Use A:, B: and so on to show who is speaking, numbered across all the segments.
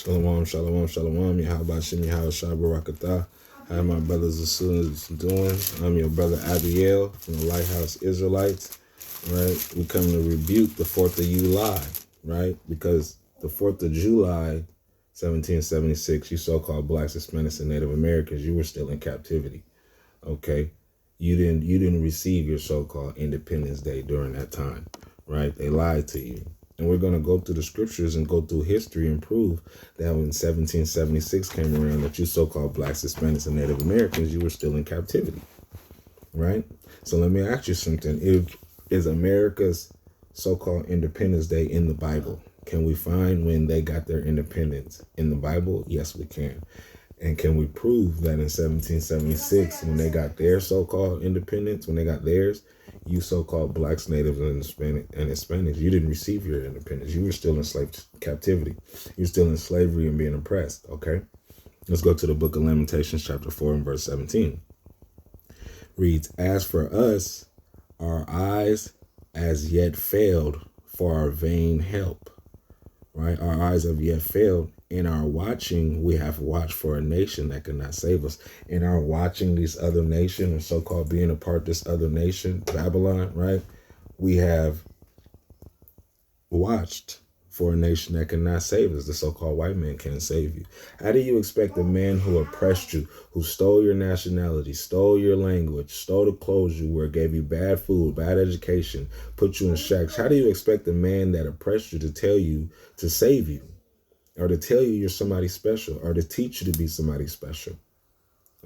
A: Shalom, shalom, shalom. Yahweh Shem, Yahweh Shai Barakatah. How my brothers and sisters doing? I'm your brother Abiel from the Lighthouse Israelites. Right? We come to rebuke the 4th of YouLied, right? Because the 4th of July, 1776, you so-called blacks, Hispanics, and Native Americans, you were still in captivity. Okay? You didn't receive your so-called Independence Day during that time, right? They lied to you. And we're going to go through the scriptures and go through history and prove that when 1776 came around, that you so-called blacks, Hispanics, and Native Americans, you were still in captivity, right? So let me ask you something. Is America's so-called Independence Day in the Bible? Can we find when they got their independence in the Bible? Yes, we can. And can we prove that in 1776, when they got their so-called independence, when they got theirs, you so-called blacks, natives, and Hispanics, you didn't receive your independence. You were still in slave captivity. You're still in slavery and being oppressed, okay? Let's go to the book of Lamentations, chapter 4 and verse 17. Reads, as for us, our eyes as yet failed for our vain help, right? Our eyes have yet failed. In our watching, we have watched for a nation that could not save us. In our watching these other nations, or so-called being a part of this other nation, Babylon, right? We have watched for a nation that cannot save us. The so-called white man can't save you. How do you expect a man who oppressed you, who stole your nationality, stole your language, stole the clothes you wear, gave you bad food, bad education, put you in shacks? How do you expect a man that oppressed you to tell you to save you? Or to tell you you're somebody special, or to teach you to be somebody special,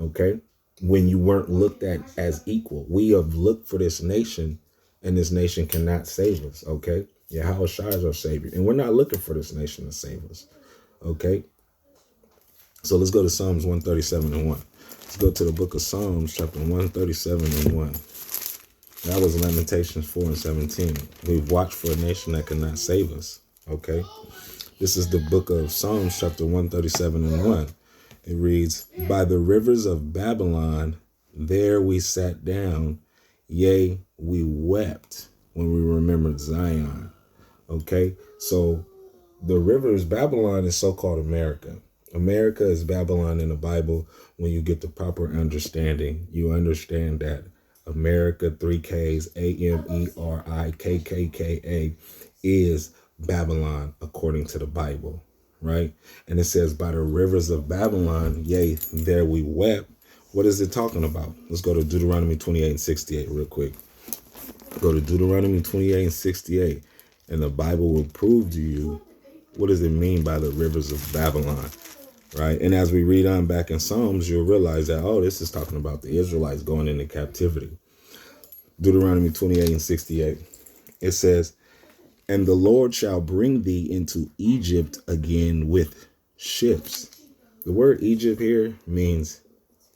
A: okay? When you weren't looked at as equal. We have looked for this nation, and this nation cannot save us, okay? Yahweh Shai is our Savior, and we're not looking for this nation to save us, okay? So let's go to Psalms 137 and 1. Let's go to the book of Psalms, chapter 137 and 1. That was Lamentations 4 and 17. We've watched for a nation that cannot save us, okay? This is the book of Psalms, chapter 137 and 1. It reads, by the rivers of Babylon, there we sat down. Yea, we wept when we remembered Zion. Okay, so the rivers, Babylon is so-called America. America is Babylon in the Bible. When you get the proper understanding, you understand that America, 3 Ks, Amerikka, is Babylon according to the Bible, right? And it says, by the rivers of Babylon, yea, there we wept. What is it talking about? Let's go to Deuteronomy 28 and 68 real quick. Go to Deuteronomy 28 and 68, and the Bible will prove to you what does it mean by the rivers of Babylon, right? And as we read on back in Psalms, you'll realize that, oh, this is talking about the Israelites going into captivity. Deuteronomy 28 and 68, it says, and the Lord shall bring thee into Egypt again with ships. The word Egypt here means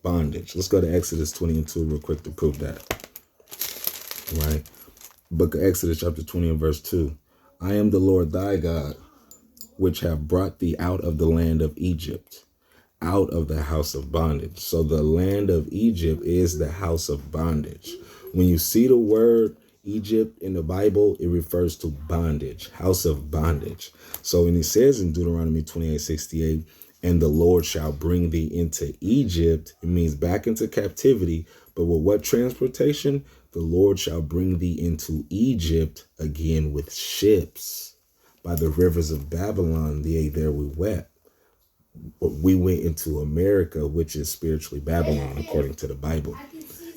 A: bondage. Let's go to Exodus 20 and 2 real quick to prove that. Right? Book of Exodus chapter 20 and verse 2. I am the Lord thy God, which have brought thee out of the land of Egypt, out of the house of bondage. So the land of Egypt is the house of bondage. When you see the word Egypt in the Bible, it refers to bondage, house of bondage. So when he says in Deuteronomy 28:68, and the Lord shall bring thee into Egypt, it means back into captivity. But with what transportation? The Lord shall bring thee into Egypt again with ships. By the rivers of Babylon, yea, there we wept. But we went into America, which is spiritually Babylon, according to the Bible.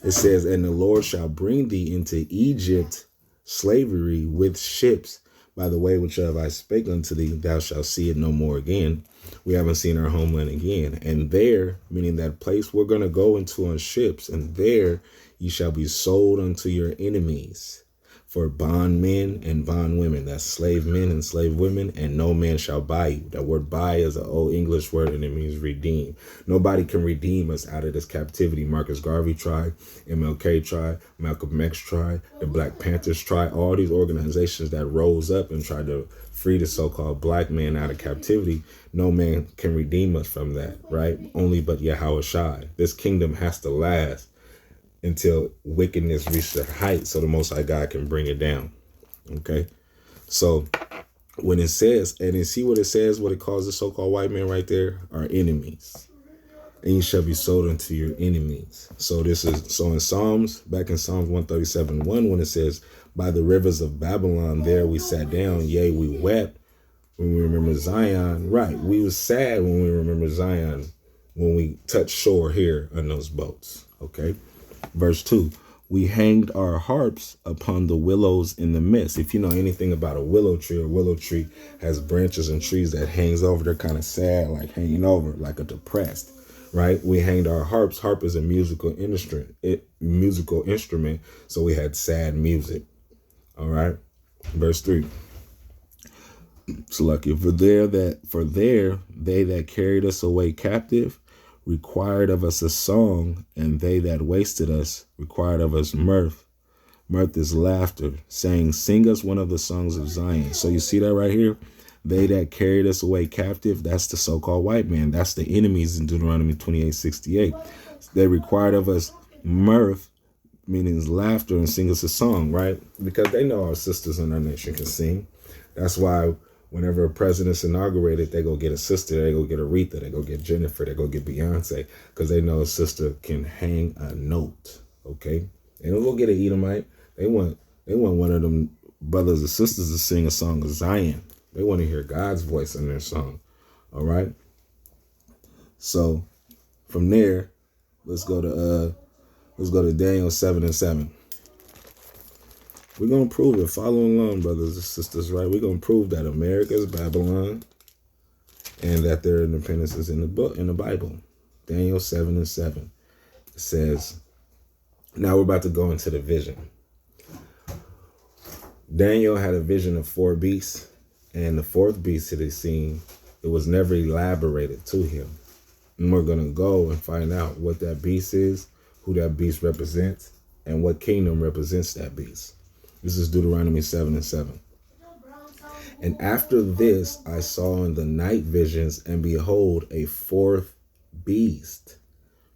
A: It says, and the Lord shall bring thee into Egypt, slavery with ships. By the way which have I spake unto thee, thou shalt see it no more again. We haven't seen our homeland again. And there, meaning that place we're going to go into on ships, and there ye shall be sold unto your enemies for bondmen and bondwomen. That's slave men and slave women, and no man shall buy you. That word buy is an old English word, and it means redeem. Nobody can redeem us out of this captivity. Marcus Garvey tried, MLK tried, Malcolm X tried, the Black Panthers tried, all these organizations that rose up and tried to free the so-called black man out of captivity. No man can redeem us from that, right? Only but Yahweh Shai. This kingdom has to last until wickedness reaches a height so the Most High God can bring it down. Okay, so when it says, and then see what it says, what it calls the so-called white man right there, are enemies. And you shall be sold unto your enemies. So this is, so in Psalms, back in Psalms 137:1, when it says, by the rivers of Babylon, there we sat down, yea, we wept when we remember Zion. Right, we was sad when we remember Zion, when we touched shore here on those boats. Okay, verse 2, we hanged our harps upon the willows in the midst. If you know anything about a willow tree has branches and trees that hangs over. They're kind of sad, like hanging over, like a depressed, right? We hanged our harps. Harp is a musical instrument. So we had sad music. All right. Verse 3. So lucky for there they that carried us away captive required of us a song, and they that wasted us required of us mirth. Mirth is laughter, saying, sing us one of the songs of Zion. So you see that right here? They that carried us away captive, that's the so-called white man. That's the enemies in Deuteronomy 28:68. They required of us mirth, meaning laughter, and sing us a song, right? Because they know our sisters in our nation can sing. That's why whenever a president's inaugurated, they go get a sister, they go get Aretha, they go get Jennifer, they go get Beyonce, because they know a sister can hang a note, okay? They don't go get an Edomite. They want one of them brothers or sisters to sing a song of Zion. They want to hear God's voice in their song, all right? So from there, let's go to Daniel 7:7. We're going to prove it. Follow along, brothers and sisters, right? We're going to prove that America is Babylon and that their independence is in the Bible. Daniel 7:7. It says, now we're about to go into the vision. Daniel had a vision of 4 beasts, and the 4th beast that he seen, it was never elaborated to him. And we're going to go and find out what that beast is, who that beast represents, and what kingdom represents that beast. This is Deuteronomy 7:7. And after this, I saw in the night visions, and behold, a 4th beast,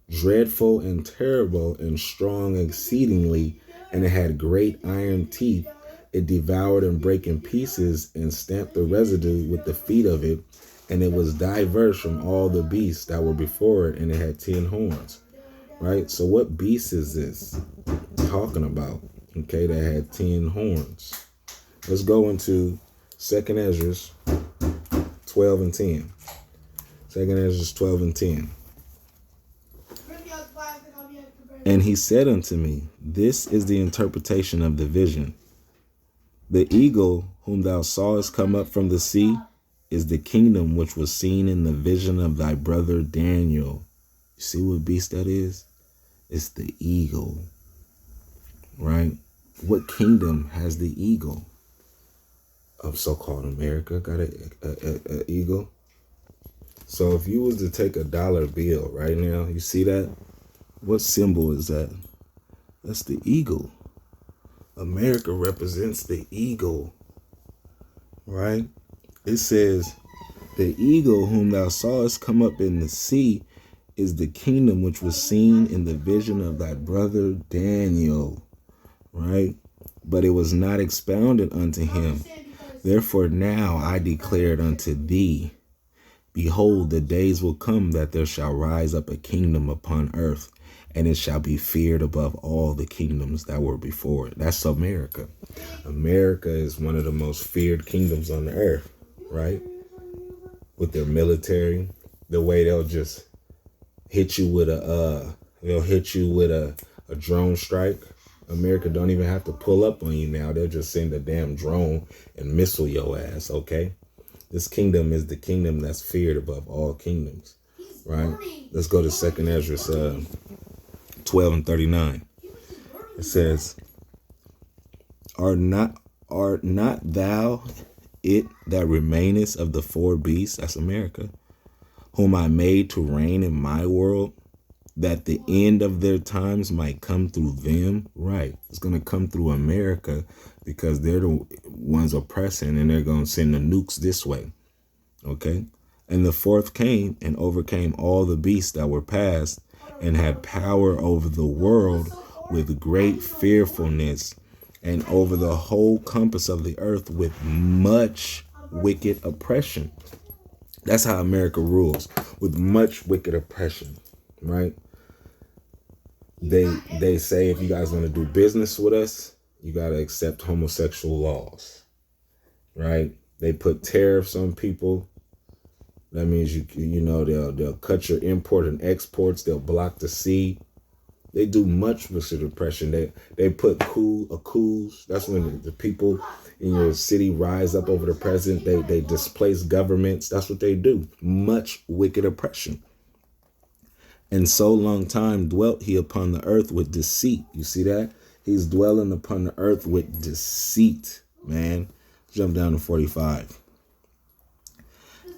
A: dreadful and terrible and strong exceedingly, and it had great iron teeth. It devoured and brake in pieces and stamped the residue with the feet of it. And it was diverse from all the beasts that were before it, and it had 10 horns. Right? So what beast is this talking about? Okay, that had 10 horns. Let's go into 2nd Ezra 12:10. 2nd Ezra 12:10. And he said unto me, this is the interpretation of the vision. The eagle whom thou sawest come up from the sea is the kingdom which was seen in the vision of thy brother Daniel. You see what beast that is? It's the eagle, right? What kingdom has the eagle? Of so-called America got a eagle. So if you was to take a dollar bill right now, you see that? What symbol is that? That's the eagle. America represents the eagle, right? It says, the eagle whom thou sawest come up in the sea is the kingdom which was seen in the vision of thy brother Daniel, right? But it was not expounded unto him. Therefore now I declared unto thee, behold, the days will come that there shall rise up a kingdom upon earth, and it shall be feared above all the kingdoms that were before it. That's America. America is one of the most feared kingdoms on the earth, right? With their military, the way they'll just hit you with a drone strike. America don't even have to pull up on you now. They'll just send a damn drone and missile your ass, okay? This kingdom is the kingdom that's feared above all kingdoms, right? Let's go to 2nd Ezra 12:39. It says, Art not thou it that remainest of the 4 beasts, that's America, whom I made to reign in my world, that the end of their times might come through them? Right. It's going to come through America because they're the ones oppressing, and they're going to send the nukes this way. Okay. And the 4th came and overcame all the beasts that were past, and had power over the world with great fearfulness, and over the whole compass of the earth with much wicked oppression. That's how America rules, with much wicked oppression, right? They say if you guys want to do business with us, you got to accept homosexual laws, right? They put tariffs on people. That means they'll cut your import and exports. They'll block the sea. They do much wicked oppression. They put coups. That's when the people in your city rise up over the president. They displace governments. That's what they do. Much wicked oppression. And so long time dwelt he upon the earth with deceit. You see that? He's dwelling upon the earth with deceit, man. Jump down to 45.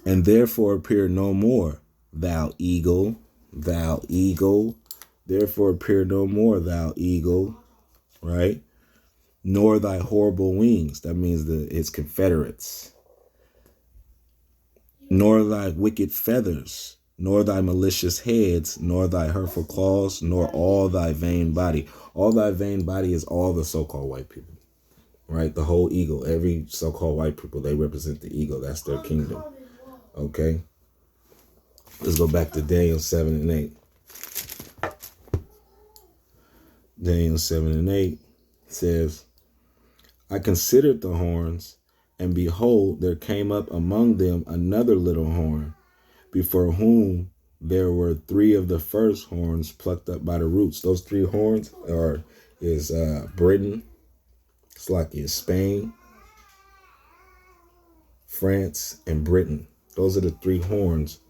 A: And therefore appear no more, thou eagle. Therefore appear no more, thou eagle, right? Nor thy horrible wings. That means its confederates. Nor thy wicked feathers, nor thy malicious heads, nor thy hurtful claws, nor all thy vain body. All thy vain body is all the so-called white people, right? The whole eagle. Every so-called white people, they represent the eagle. That's their kingdom. Okay? Let's go back to Daniel 7 and 8. Daniel 7 and 8 says, I considered the horns, and behold, there came up among them another little horn, before whom there were three of the first horns plucked up by the roots. Those three horns is Britain, it's like Spain, France, and Britain. Those are the three horns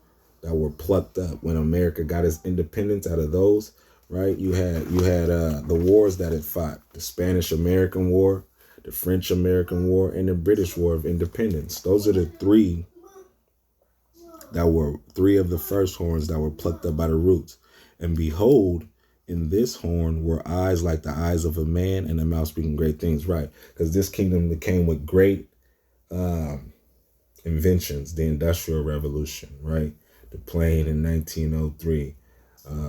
A: that were plucked up when America got its independence. Out of those, right? You had the wars that it fought: the Spanish-American War, the French-American War, and the British War of Independence. Those are the three that were three of the first horns that were plucked up by the roots. And behold, in this horn were eyes like the eyes of a man, and a mouth speaking great things. Right? Because this kingdom came with great inventions, the Industrial Revolution, right? The plane in 1903.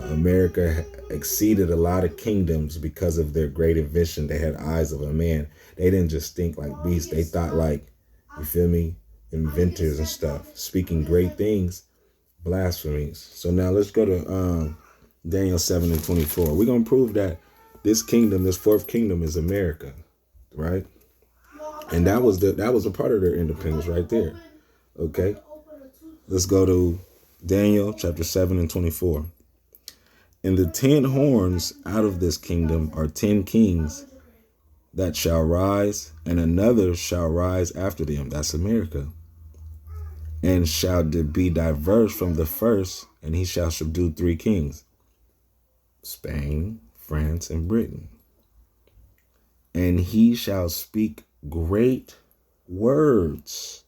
A: America exceeded a lot of kingdoms because of their great invention. They had eyes of a man. They didn't just think like beasts. They thought like, you feel me, inventors and stuff, speaking great things, blasphemies. So now let's go to Daniel 7 and 24. We're going to prove that this kingdom, this fourth kingdom, is America, right? And that was a part of their independence right there. Okay, let's go to Daniel chapter 7 and 24. And the 10 horns out of this kingdom are 10 kings that shall rise, and another shall rise after them. That's America. And shall be diverse from the first, and he shall subdue 3 kings: Spain, France, and Britain. And he shall speak great words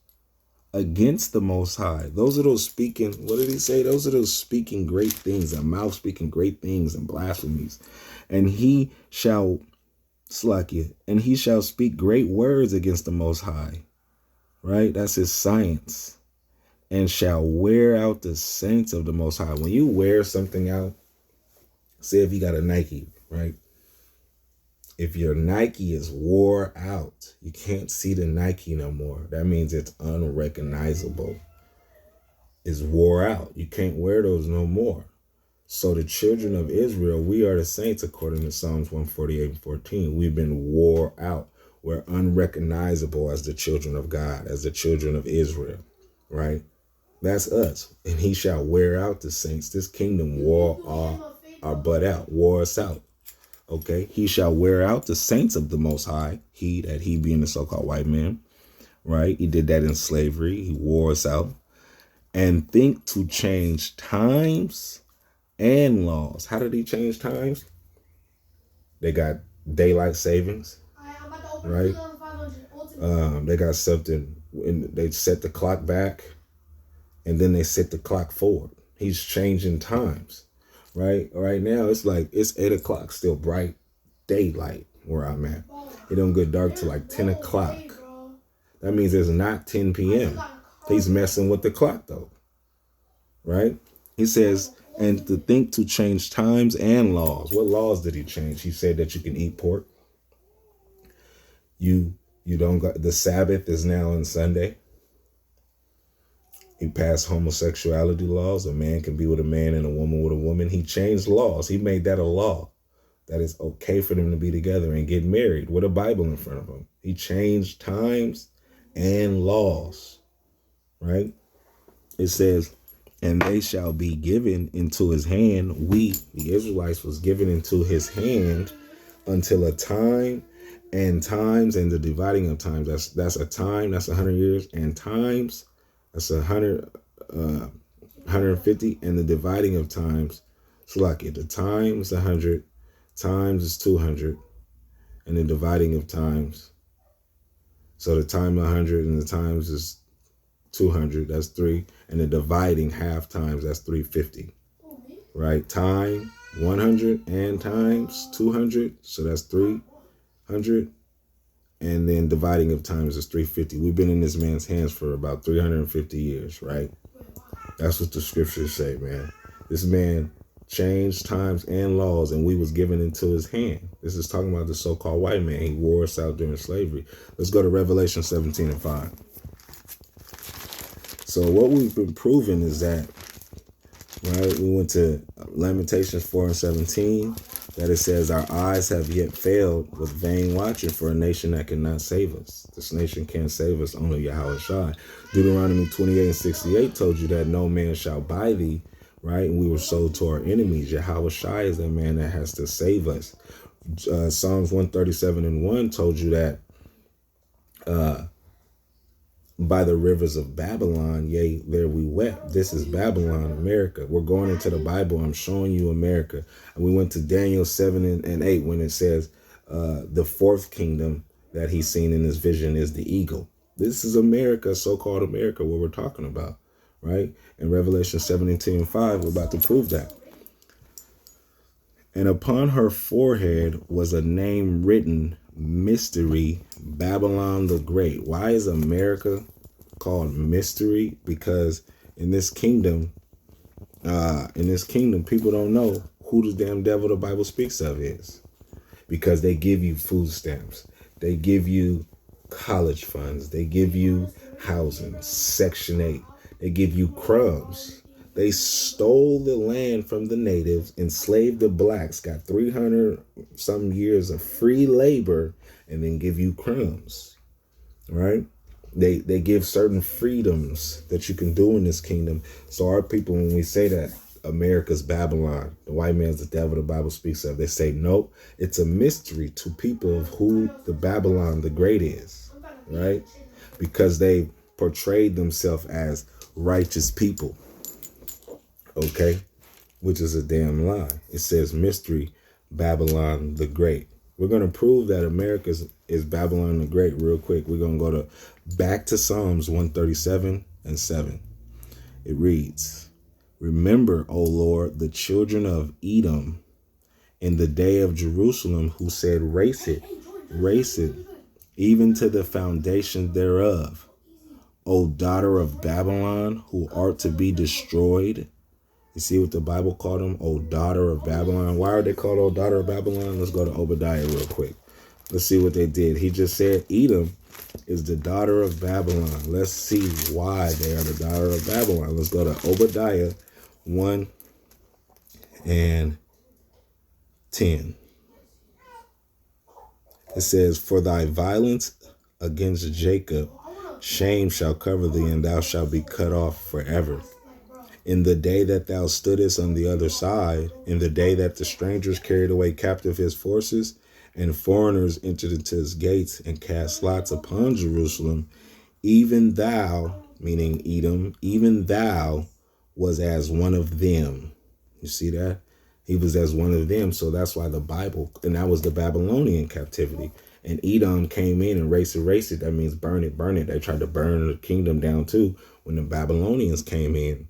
A: against the Most High. Those are those speaking, what did he say? Those are those speaking great things, a mouth speaking great things and blasphemies. And he shall and he shall speak great words against the Most High, right? That's his science. And shall wear out the saints of the Most High. When you wear something out, say if you got a Nike, right? If your Nike is wore out, you can't see the Nike no more. That means it's unrecognizable. It's wore out. You can't wear those no more. So the children of Israel, we are the saints according to Psalms 148 and 14. We've been wore out. We're unrecognizable as the children of God, as the children of Israel, right? That's us. And he shall wear out the saints. This kingdom wore our butt out, wore us out. Okay, he shall wear out the saints of the Most High. He being the so-called white man, right? He did that in slavery. He wore us out. And think to change times and laws. How did he change times? They got daylight savings, right? They got something, they set the clock back, and then they set the clock forward. He's changing times. Right now, it's like it's 8 o'clock, still bright daylight where I'm at. It don't get dark till like 10 o'clock. That means it's not 10 p.m. He's messing with the clock though, right? He says, and to think to change times and laws. What laws did he change? He said that you can eat pork. You don't got, the Sabbath is now on Sunday. He passed homosexuality laws. A man can be with a man and a woman with a woman. He changed laws. He made that a law, that it's okay for them to be together and get married with a Bible in front of them. He changed times and laws, right? It says, and they shall be given into his hand. We, the Israelites, was given into his hand until a time and times and the dividing of times. That's a time, that's 100 years, and times, that's 150, and the dividing of times. So like it, the time is 100, times is 200, and the dividing of times. So the time 100 and the times is 200, that's 3, and the dividing half times, that's 350, right? Time 100 and times 200, so that's 300, and then dividing of times is 350. We've been in this man's hands for about 350 years, right? That's what the scriptures say, man. This man changed times and laws, and we was given into his hand. This is talking about the so-called white man. He wore us out during slavery. Let's go to Revelation 17:5. So what we've been proving is that, right, we went to Lamentations 4:17, that it says, our eyes have yet failed with vain watching for a nation that cannot save us. This nation can't save us, only Yahweh Shai. Deuteronomy 28:68 told you that no man shall buy thee, right? And we were sold to our enemies. Yahweh Shai is the man that has to save us. Psalms 137:1 told you that by the rivers of Babylon, yea, there we wept. This is Babylon, Amerikkka. We're going into the Bible. I'm showing you Amerikkka. And we went to Daniel 7:8 when it says the fourth kingdom that he's seen in his vision is the eagle. This is Amerikkka, so-called Amerikkka, what we're talking about, right? In Revelation 17:5, we're about to prove that. And upon her forehead was a name written, Mystery, Babylon the Great. Why is Amerikkka called mystery? Because in this kingdom, people don't know who the damn devil the Bible speaks of is. Because they give you food stamps. They give you college funds. They give you housing, Section 8. They give you crumbs. They stole the land from the natives, enslaved the blacks, got 300 some years of free labor, and then give you crumbs, right? They give certain freedoms that you can do in this kingdom. So our people, when we say that Amerikka's Babylon, the white man's the devil the Bible speaks of, they say, nope, it's a mystery to people of who the Babylon the Great is, right? Because they portrayed themselves as righteous people. Okay, which is a damn lie. It says mystery, Babylon the Great. We're going to prove that Amerikka is Babylon the Great real quick. We're going to go back to Psalms 137:7. It reads, remember, O Lord, the children of Edom in the day of Jerusalem, who said, race it, even to the foundation thereof. O daughter of Babylon, who art to be destroyed. You see what the Bible called them? Oh, daughter of Babylon. Why are they called oh, daughter of Babylon? Let's go to Obadiah real quick. Let's see what they did. He just said Edom is the daughter of Babylon. Let's see why they are the daughter of Babylon. Let's go to Obadiah 1:10. It says, for thy violence against Jacob, shame shall cover thee, and thou shalt be cut off forever. In the day that thou stoodest on the other side, in the day that the strangers carried away captive his forces, and foreigners entered into his gates and cast lots upon Jerusalem, even thou, meaning Edom, even thou was as one of them. You see that? He was as one of them. So that's why the Bible, and that was the Babylonian captivity. And Edom came in and race it. That means burn it. They tried to burn the kingdom down too when the Babylonians came in.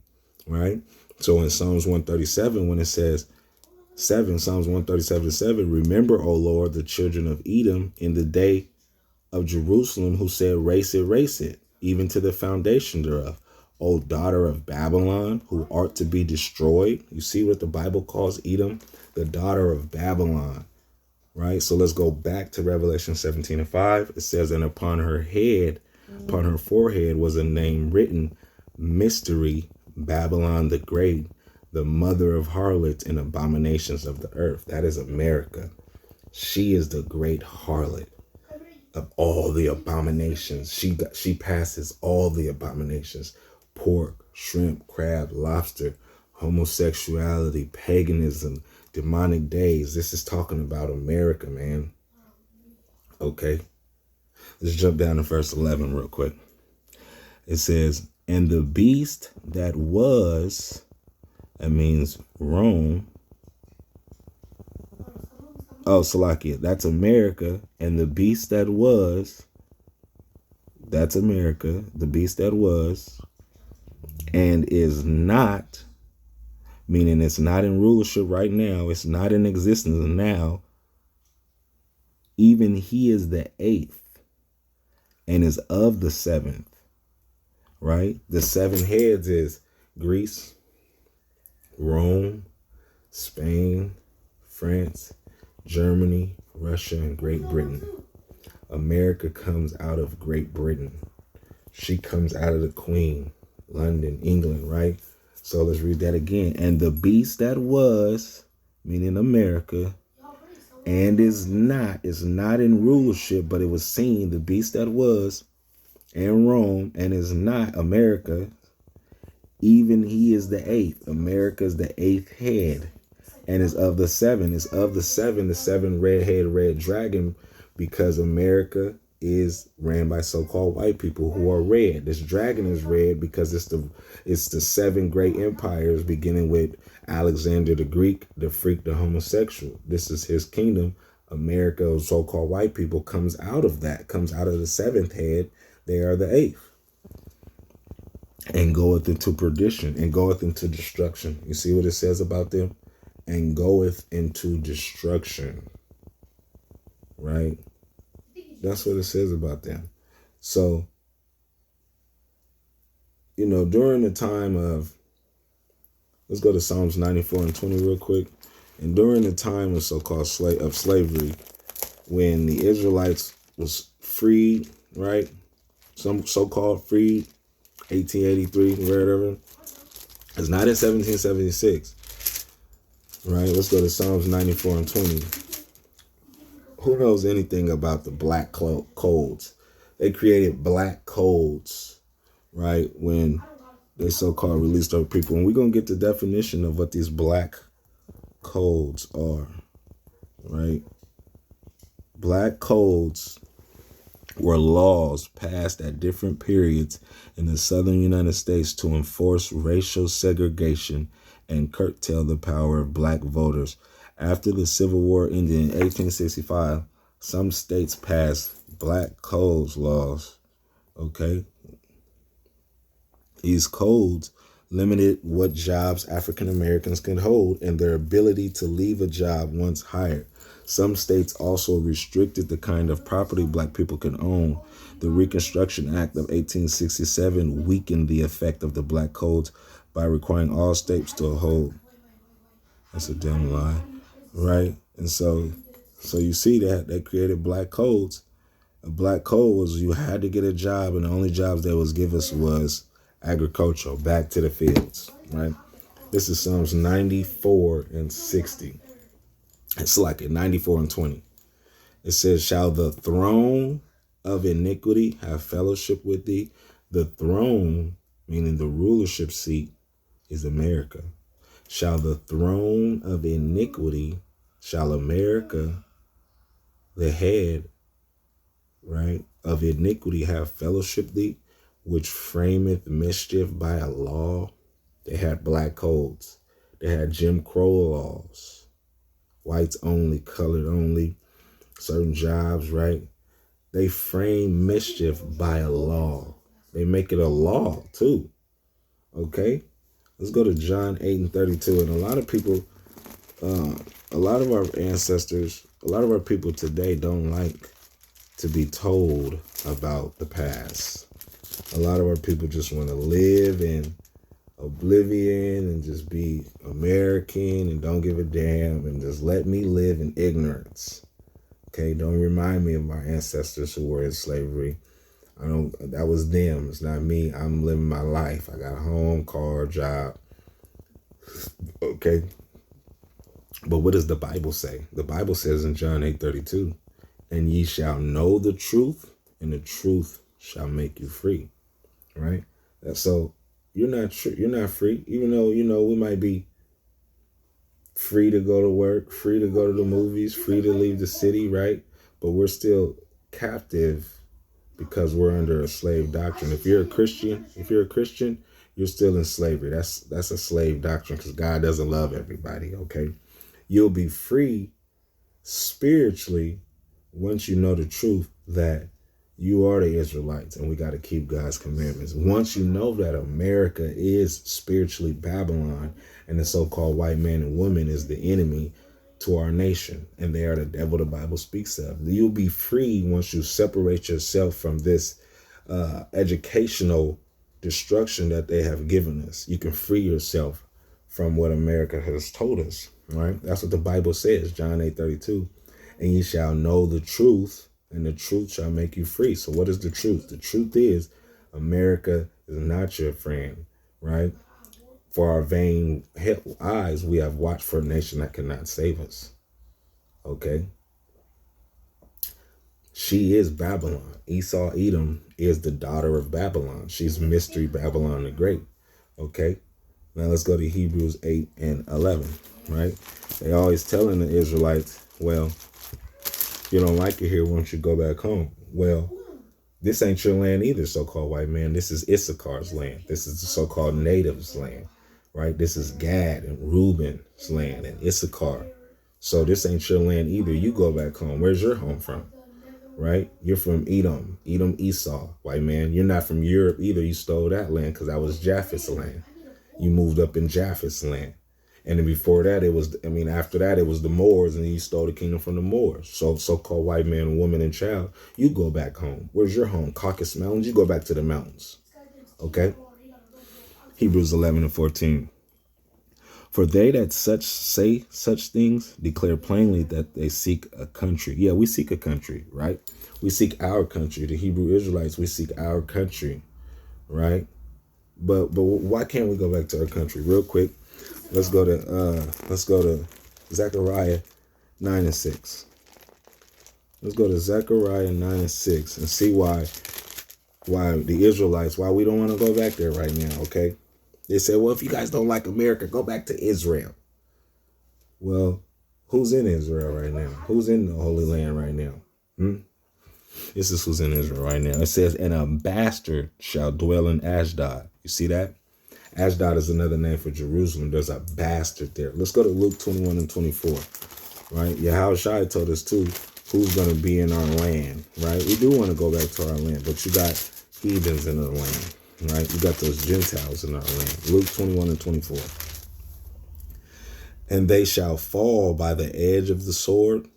A: Right? So in Psalms 137, when it says Psalms 137:7, remember, O Lord, the children of Edom in the day of Jerusalem, who said, race it, even to the foundation thereof. O daughter of Babylon, who art to be destroyed. You see what the Bible calls Edom? The daughter of Babylon. Right? So let's go back to Revelation 17:5. It says, and upon her forehead was a name written, Mystery, Babylon the Great, the mother of harlots and abominations of the earth. That is America. She is the great harlot of all the abominations. She passes all the abominations: pork, shrimp, crab, lobster, homosexuality, paganism, demonic days. This is talking about America, man. Okay. Let's jump down to verse 11 real quick. It says, and the beast that was, that means Rome. Oh, Salakia, that's America. And the beast that was, that's America. The beast that was and is not, meaning it's not in rulership right now. It's not in existence now. Even he is the 8th and is of the 7th, right? The 7 heads is Greece, Rome, Spain, France, Germany, Russia, and Great Britain. America comes out of Great Britain. She comes out of the Queen, London, England, right? So let's read that again. And the beast that was, meaning America, and is not in rulership, but it was seen, the beast that was, and Rome, and is not America, even he is the 8th. America is the 8th head, and is of the 7. Is of the 7, the 7 red-headed red dragon, because America is ran by so-called white people who are red. This dragon is red because it's the 7 great empires, beginning with Alexander the Greek, the freak, the homosexual. This is his kingdom. America, so-called white people, comes out of that, comes out of the 7th head. They are the 8th. And goeth into perdition, and goeth into destruction. You see what it says about them? And goeth into destruction. Right? That's what it says about them. So, during the time of, let's go to Psalms 94 and 20 real quick. And during the time of so-called slavery, when the Israelites was freed, right? Some so-called freed, 1883, wherever. It's not in 1776. Right? Let's go to Psalms 94 and 20. Who knows anything about the black codes? They created black codes, right? When they so-called released our people. And we're going to get the definition of what these black codes are, right? Black codes were laws passed at different periods in the southern United States to enforce racial segregation and curtail the power of black voters. After the Civil War ended in 1865, some states passed black codes laws, okay? These codes limited what jobs African Americans can hold and their ability to leave a job once hired. Some states also restricted the kind of property black people can own. The Reconstruction Act of 1867 weakened the effect of the black codes by requiring all states to hold. That's a damn lie, right? And so you see that they created black codes. A black code was you had to get a job, and the only jobs they was give us was agricultural, back to the fields, right? This is Psalms 94 and 60. It's like at 94 and 20. It says, shall the throne of iniquity have fellowship with thee? The throne, meaning the rulership seat, is America. Shall the throne of iniquity, shall America, the head, right, of iniquity have fellowship thee, which frameth mischief by a law? They had black codes. They had Jim Crow laws. Whites only, colored only, certain jobs, right? They frame mischief by a law. They make it a law too. Okay? Let's go to John 8 and 32. And a lot of people, a lot of our ancestors, a lot of our people today don't like to be told about the past. A lot of our people just want to live in oblivion and just be American and don't give a damn and just let me live in ignorance. Okay, don't remind me of my ancestors who were in slavery. That was them. It's not me. I'm living my life. I got a home, car, job. Okay. But what does the Bible say? The Bible says in John 8:32, and ye shall know the truth, and the truth shall make you free. Right? So you're not free, even though, we might be free to go to work, free to go to the movies, free to leave the city, right? But we're still captive because we're under a slave doctrine. If you're a Christian, you're still in slavery. That's a slave doctrine because God doesn't love everybody, okay? You'll be free spiritually once you know the truth that you are the Israelites and we got to keep God's commandments. Once you know that America is spiritually Babylon and the so-called white man and woman is the enemy to our nation and they are the devil the Bible speaks of. You'll be free once you separate yourself from this educational destruction that they have given us. You can free yourself from what America has told us, right? That's what the Bible says, John 8:32. And ye shall know the truth, and the truth shall make you free. So what is the truth? The truth is America is not your friend, right? For our vain eyes, we have watched for a nation that cannot save us. Okay? She is Babylon. Esau Edom is the daughter of Babylon. She's Mystery Babylon the Great. Okay? Now let's go to Hebrews 8:11, right? They always telling the Israelites, well, you don't like it here, why don't you go back home? Well, this ain't your land either, so-called white man. This is Issachar's land. This is the so-called natives' land, right? This is Gad and Reuben's land and Issachar. So this ain't your land either. You go back home. Where's your home from, right? You're from Edom, Esau, white man. You're not from Europe either. You stole that land because that was Japheth's land. You moved up in Japheth's land. And then before that, after that, it was the Moors, and then you stole the kingdom from the Moors. So-called white man, woman, and child, you go back home. Where's your home? Caucasus Mountains? You go back to the mountains. Okay? Hebrews 11:14. For they that say such things declare plainly that they seek a country. Yeah, we seek a country, right? We seek our country. The Hebrew Israelites, we seek our country, right? But why can't we go back to our country? Real quick. Let's go to Zechariah 9:6. Let's go to Zechariah 9:6 and see why the Israelites, why we don't want to go back there right now, okay? They said, well, if you guys don't like America, go back to Israel. Well, who's in Israel right now? Who's in the Holy Land right now? This is who's in Israel right now. It says, and a bastard shall dwell in Ashdod. You see that? Ashdod is another name for Jerusalem. There's a bastard there. Let's go to Luke 21:24, right? Yahushua told us too, who's going to be in our land, right? We do want to go back to our land, but you got heathens in our land, right? You got those Gentiles in our land. Luke 21:24. And they shall fall by the edge of the sword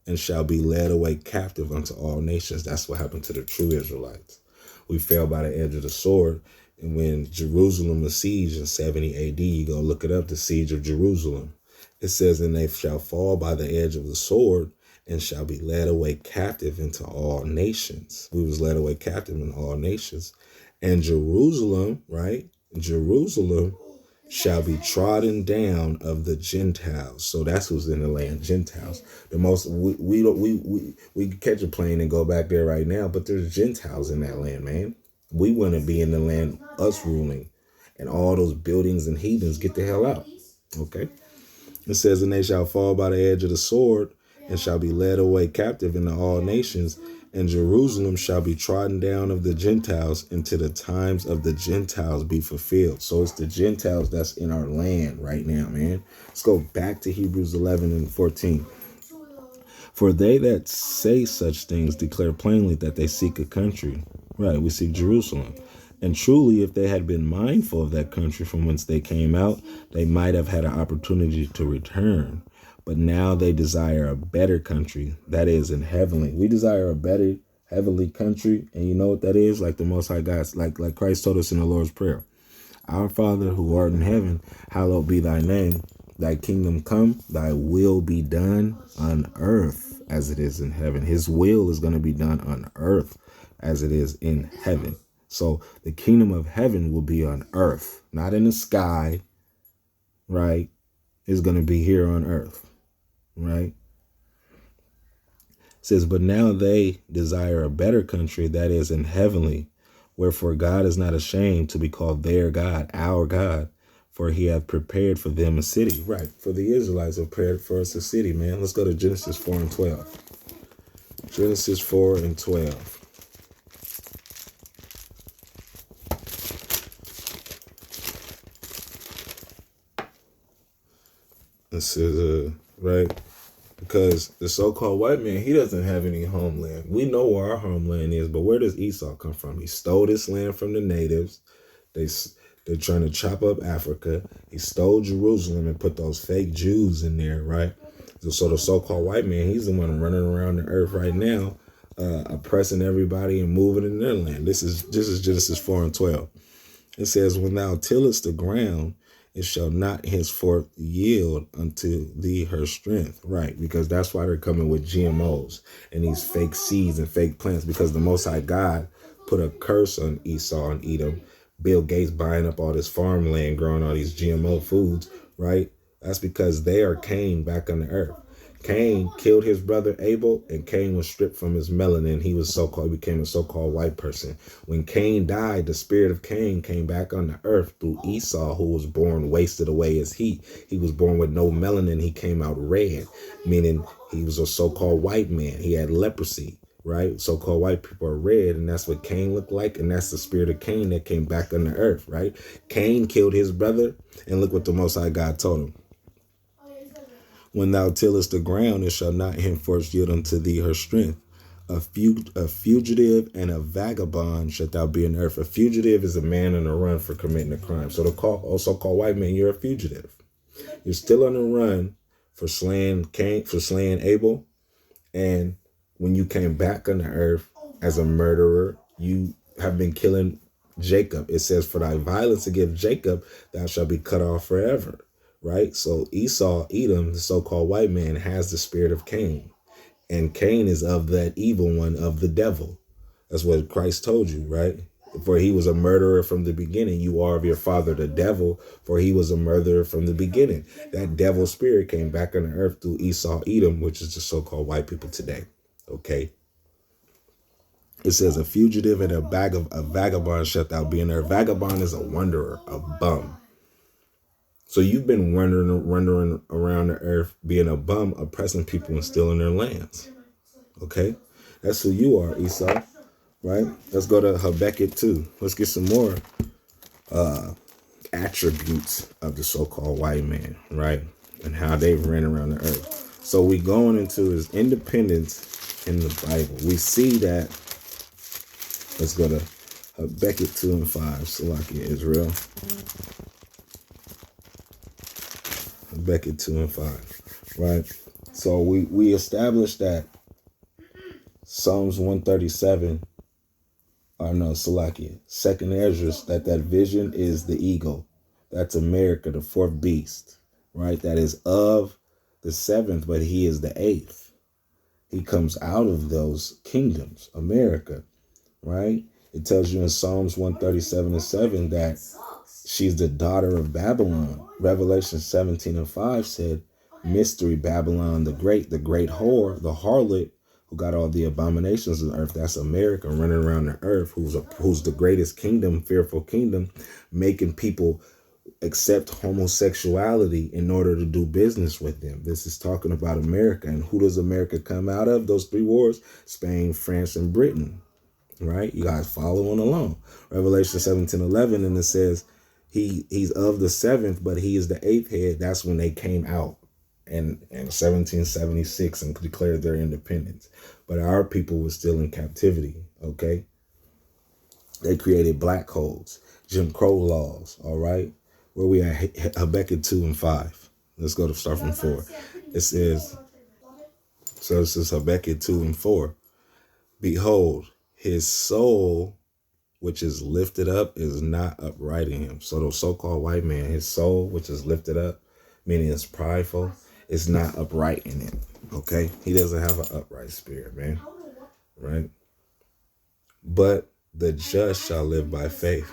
A: and shall be led away captive unto all nations. That's what happened to the true Israelites. We fell by the edge of the sword. And when Jerusalem was sieged in 70 AD, you go look it up, the siege of Jerusalem. It says, and they shall fall by the edge of the sword and shall be led away captive into all nations. We was led away captive in all nations. And Jerusalem, right? Jerusalem shall be trodden down of the Gentiles. So that's who's in the land, Gentiles. The most we could catch a plane and go back there right now, but there's Gentiles in that land, man. We want to be in the land, us ruling, and all those buildings and heathens get the hell out. Okay. It says, and they shall fall by the edge of the sword and shall be led away captive into all nations. And Jerusalem shall be trodden down of the Gentiles until the times of the Gentiles be fulfilled. So it's the Gentiles that's in our land right now, man. Let's go back to Hebrews 11:14. For they that say such things declare plainly that they seek a country. Right, we seek Jerusalem. And truly, if they had been mindful of that country from whence they came out, they might have had an opportunity to return. But now they desire a better country, that is in heavenly. We desire a better heavenly country. And you know what that is? Like the Most High God, like Christ told us in the Lord's Prayer. Our Father who art in heaven, hallowed be thy name. Thy kingdom come, thy will be done on earth as it is in heaven. His will is going to be done on earth as it is in heaven. So the kingdom of heaven will be on earth, not in the sky, right? It's going to be here on earth, right? It says, but now they desire a better country, that is in heavenly. Wherefore God is not ashamed to be called their God, our God, for he hath prepared for them a city. Right. For the Israelites have prepared for us a city, man. Let's go to Genesis 4 and 12. Genesis 4 and 12. It says, right, because the so-called white man, he doesn't have any homeland. We know where our homeland is, but where does Esau come from? He stole this land from the natives. They're trying to chop up Africa. He stole Jerusalem and put those fake Jews in there, right? So the so-called white man, he's the one running around the earth right now, oppressing everybody and moving in their land. This is Genesis 4 and 12. It says, when thou tillest the ground, it shall not henceforth yield unto thee her strength. Right, because that's why they're coming with GMOs and these fake seeds and fake plants, because the Most High God put a curse on Esau and Edom. Bill Gates buying up all this farmland, growing all these GMO foods, right? That's because they are Cain back on the earth. Cain killed his brother Abel, and Cain was stripped from his melanin. He became a so-called white person. When Cain died, the spirit of Cain came back on the earth through Esau, who was born wasted away as heat. He was born with no melanin. He came out red, meaning he was a so-called white man. He had leprosy, right? So-called white people are red, and that's what Cain looked like, and that's the spirit of Cain that came back on the earth, right? Cain killed his brother, and look what the Most High God told him. When thou tillest the ground, it shall not henceforth yield unto thee her strength. A fugitive and a vagabond shalt thou be in earth. A fugitive is a man on the run for committing a crime. So the also called white man, you're a fugitive. You're still on the run for slaying Abel. And when you came back on the earth as a murderer, you have been killing Jacob. It says, for thy violence against Jacob, thou shalt be cut off forever. Right? So Esau, Edom, the so-called white man, has the spirit of Cain. And Cain is of that evil one, of the devil. That's what Christ told you, right? For he was a murderer from the beginning. You are of your father, the devil, for he was a murderer from the beginning. That devil spirit came back on the earth through Esau, Edom, which is the so-called white people today. Okay? It says, a fugitive and a vagabond shalt thou be in there. Vagabond is a wanderer, a bum. So you've been wandering around the earth, being a bum, oppressing people and stealing their lands. Okay? That's who you are, Esau. Right? Let's go to Habakkuk 2. Let's get some more attributes of the so-called white man, right? And how they ran around the earth. So we going into his independence in the Bible. We see that. Let's go to Habakkuk 2 and 5. Salakia, Israel. Habakkuk 2 and 5, right? So we established that Psalms 137, Salakia, second Ezra, that vision is the eagle. That's Amerikkka, the fourth beast, right? That is of the seventh, but he is the eighth. He comes out of those kingdoms, Amerikkka, right? It tells you in Psalms 137 and 7 that she's the daughter of Babylon. Revelation 17 and 5 said, mystery Babylon the great whore, the harlot, who got all the abominations of the earth. That's Amerikkka running around the earth, who's the greatest kingdom, fearful kingdom, making people accept homosexuality in order to do business with them. This is talking about Amerikkka. And who does Amerikkka come out of? Those three wars: Spain, France, and Britain. Right? You guys following along. Revelation 17:11, and it says he's of the seventh, but he is the eighth head. That's when they came out in 1776 and declared their independence. But our people were still in captivity. Okay. They created black codes, Jim Crow laws. All right. Where we at? Habakkuk 2 and 5. Let's go to start from 4. It says, so this is Habakkuk 2 and 4. Behold, his soul, which is lifted up, is not upright in him. So the so-called white man, his soul, which is lifted up, meaning it's prideful. It's not upright in it. Okay? He doesn't have an upright spirit, man. Right? But the just shall live by faith.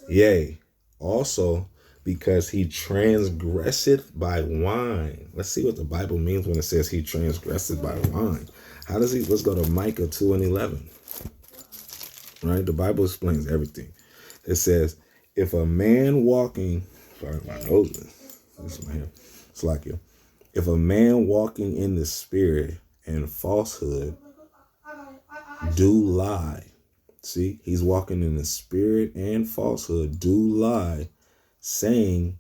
A: Yea, also because he transgresseth by wine. Let's see what the Bible means when it says he transgresseth by wine. How does he? Let's go to Micah 2:11. Right? The Bible explains everything. It says, if a man walking, sorry, my nose is my hair. It's like you. If a man walking in the spirit and falsehood do lie. See, he's walking in the spirit and falsehood, do lie, saying,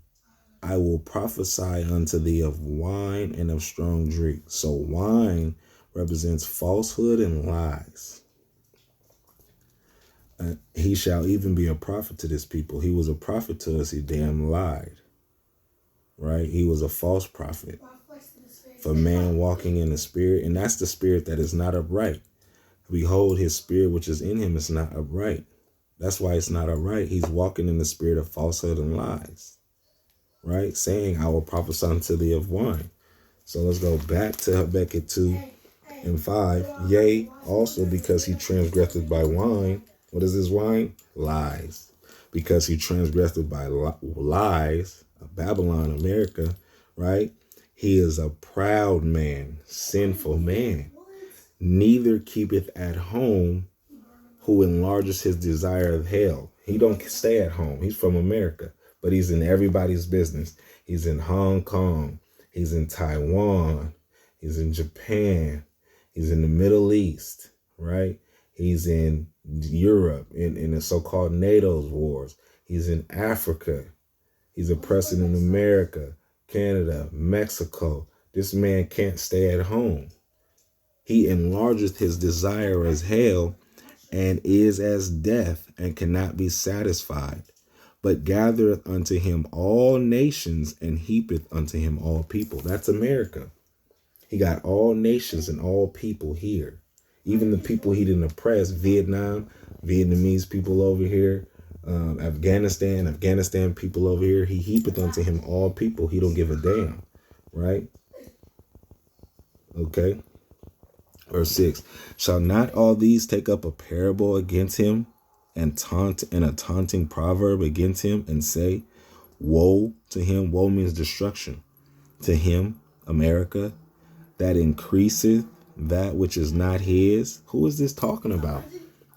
A: I will prophesy unto thee of wine and of strong drink. So wine represents falsehood and lies. He shall even be a prophet to this people. He was a prophet to us. He damn lied. Right? He was a false prophet. For man walking in the spirit, and that's the spirit that is not upright. Behold, his spirit which is in him is not upright. That's why it's not upright. He's walking in the spirit of falsehood and lies. Right? Saying, I will prophesy unto thee of wine. So let's go back to Habakkuk 2:5. Yea, also because he transgressed by wine. What is his wine? Lies. Because he transgressed by lies, Babylon, Amerikkka, right? He is a proud man, sinful man. Neither keepeth at home, who enlarges his desire of hell. He don't stay at home. He's from America, but he's in everybody's business. He's in Hong Kong. He's in Taiwan. He's in Japan. He's in the Middle East, right? He's in Europe, in the so-called NATO's wars. He's in Africa. He's oppressing in America, Canada, Mexico. This man can't stay at home. He enlargeth his desire as hell, and is as death, and cannot be satisfied, but gathereth unto him all nations, and heapeth unto him all people. That's America. He got all nations and all people here. Even the people he didn't oppress, Vietnam, Vietnamese people over here, Afghanistan people over here. He heapeth unto him all people. He don't give a damn, right? Okay. Verse 6, shall not all these take up a parable against him, and a taunting proverb against him, and say, woe to him? Woe means destruction. To him, Amerikkka, that increaseth that which is not his. Who is this talking about?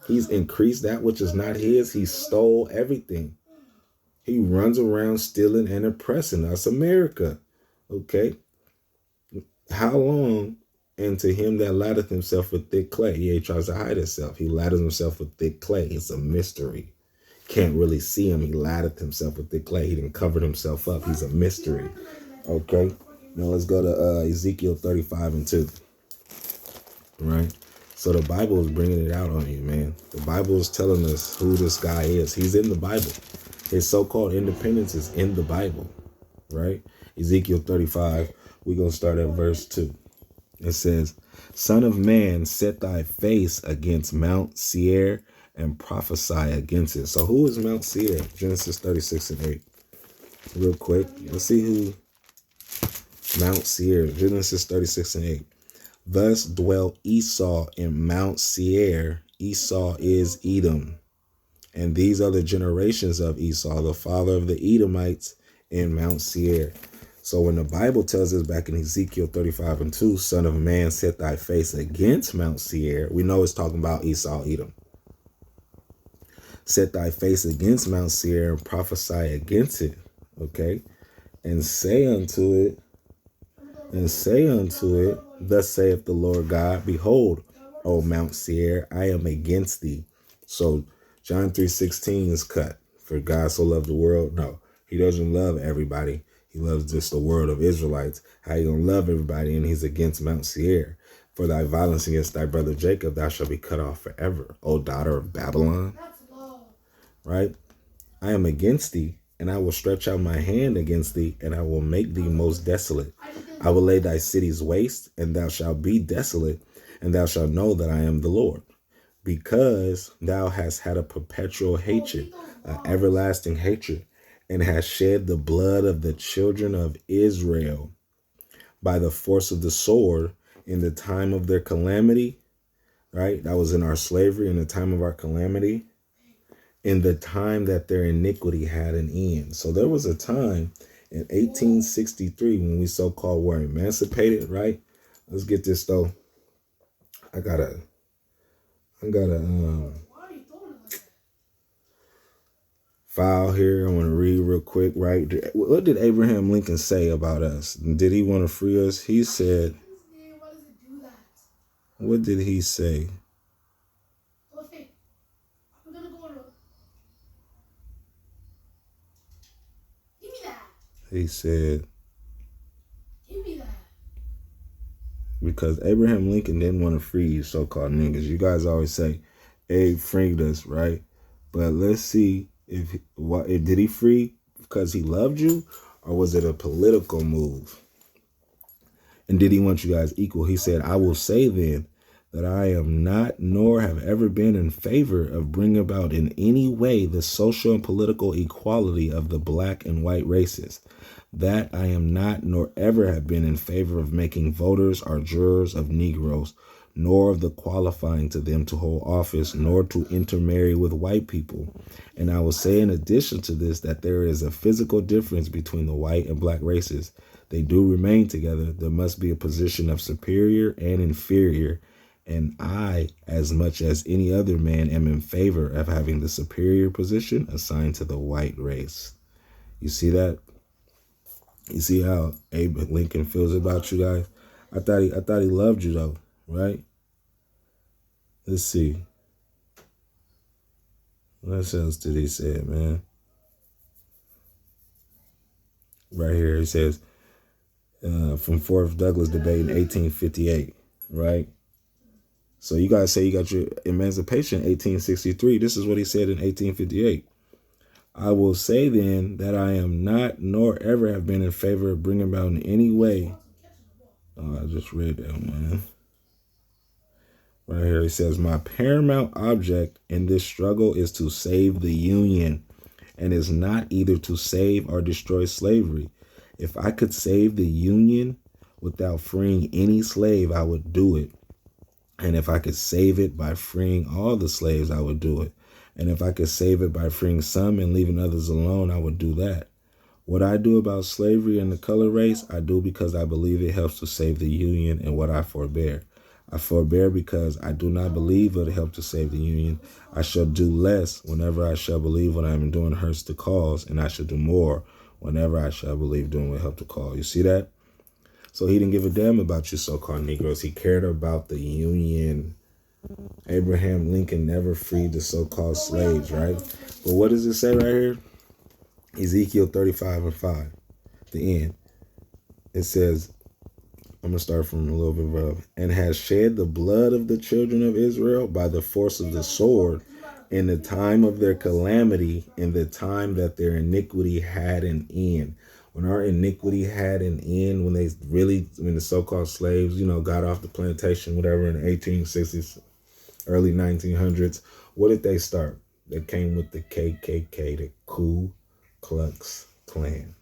A: He's increased that which is not his. He stole everything. He runs around stealing and oppressing us, Amerikkka. Okay. How long? And to him that laddeth himself with thick clay. He tries to hide himself. He ladders himself with thick clay. It's a mystery. Can't really see him. He laddeth himself with thick clay. He didn't cover himself up. He's a mystery. Okay. Now let's go to Ezekiel 35:2. Right. So the Bible is bringing it out on you, man. The Bible is telling us who this guy is. He's in the Bible. His so-called independence is in the Bible. Right. Ezekiel 35. We're going to start at verse 2. It says, Son of man, set thy face against Mount Seir and prophesy against it. So who is Mount Seir? Genesis 36:8. Real quick. Let's see who Mount Seir. Genesis 36:8. Thus dwelt Esau in Mount Seir. Esau is Edom. And these are the generations of Esau, the father of the Edomites, in Mount Seir. So when the Bible tells us back in Ezekiel 35:2, Son of man, set thy face against Mount Seir, we know it's talking about Esau, Edom. Set thy face against Mount Seir and prophesy against it. Okay. And say unto it, thus saith the Lord God, behold, O Mount Seir, I am against thee. So John 3:16 is cut. For God so loved the world. No, he doesn't love everybody. He loves just the world of Israelites. How you gonna love everybody? And he's against Mount Seir. For thy violence against thy brother Jacob, thou shalt be cut off forever, O daughter of Babylon. Right? I am against thee, and I will stretch out my hand against thee, and I will make thee most desolate. I will lay thy cities waste, and thou shalt be desolate, and thou shalt know that I am the Lord. Because thou hast had a perpetual hatred, an everlasting hatred, and has shed the blood of the children of Israel by the force of the sword in the time of their calamity, right? That was in our slavery, in the time of our calamity, in the time that their iniquity had an end. So there was a time in 1863 when we so-called were emancipated, right? Let's get this though. I gotta file here. I want to read real quick, right? What did Abraham Lincoln say about us? Did he want to free us? He said, what did he say? He said, because Abraham Lincoln didn't want to free you so-called niggas. You guys always say, Abe freed us, right? But let's see if did he free because he loved you, or was it a political move? And did he want you guys equal? He said, I will say then that I am not nor have ever been in favor of bringing about in any way the social and political equality of the black and white races. That I am not nor ever have been in favor of making voters or jurors of Negroes, nor of the qualifying to them to hold office, nor to intermarry with white people. And I will say in addition to this that there is a physical difference between the white and black races. They do remain together. There must be a position of superior and inferior. And I, as much as any other man, am in favor of having the superior position assigned to the white race. You see that? You see how Abe Lincoln feels about you guys? I thought he loved you though, right? Let's see. What else did he say, man? Right here, he says, from Fourth Douglas debate in 1858, right? So you guys say you got your emancipation in 1863. This is what he said in 1858. I will say then that I am not nor ever have been in favor of bringing about in any way. Oh, I just read that, man. Right here, he says, my paramount object in this struggle is to save the Union, and is not either to save or destroy slavery. If I could save the Union without freeing any slave, I would do it. And if I could save it by freeing all the slaves, I would do it. And if I could save it by freeing some and leaving others alone, I would do that. What I do about slavery and the color race, I do because I believe it helps to save the Union, and what I forbear. I forbear because I do not believe it will help to save the Union. I shall do less whenever I shall believe what I am doing hurts the cause, and I shall do more whenever I shall believe doing will help the cause. You see that? So he didn't give a damn about you so-called Negroes. He cared about the Union. Abraham Lincoln never freed the so-called slaves, right? But what does it say right here? Ezekiel 35:5, the end. It says, I'm going to start from a little bit above. And has shed the blood of the children of Israel by the force of the sword in the time of their calamity, in the time that their iniquity had an end. When our iniquity had an end, when the so-called slaves, got off the plantation, whatever, in the 1860s, early 1900s, what did they start? They came with the KKK, the Ku Klux Klan.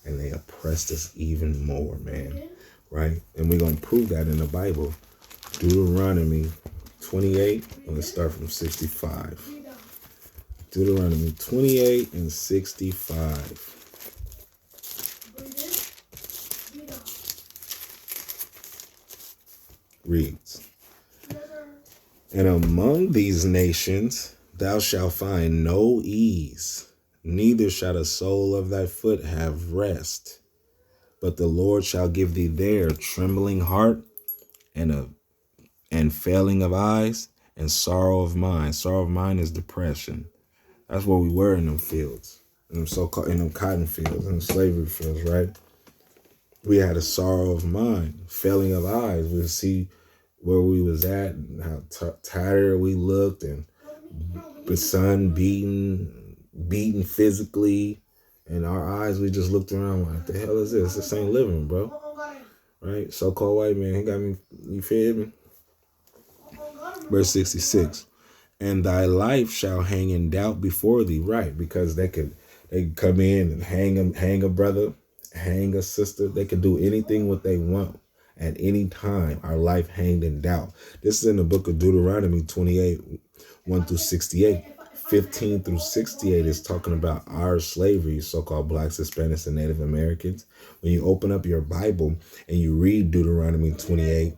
A: And they oppressed us even more, man. Right? And we're going to prove that in the Bible. Deuteronomy 28. Let's start from 65. Deuteronomy 28 and 65. Reads, and among these nations thou shalt find no ease, neither shall the sole of thy foot have rest. But the Lord shall give thee there trembling heart and failing of eyes and sorrow of mind. Sorrow of mind is depression. That's what we were in them fields, in them cotton fields, in the slavery fields, right? We had a sorrow of mind, failing of eyes. We would see where we was at and how tired we looked, and the sun beaten physically. And our eyes, we just looked around like, the hell is this? This ain't living, bro. Right? So-called white man, he got me, you feel me? Verse 66. And thy life shall hang in doubt before thee. Right, because they could They can come in and hang a brother, hang a sister. They can do anything what they want at any time. Our life hanged in doubt. This is in the book of Deuteronomy 28, 1 through 68. 15 through 68 is talking about our slavery, so-called blacks, Hispanics, and Native Americans. When you open up your Bible and you read Deuteronomy 28,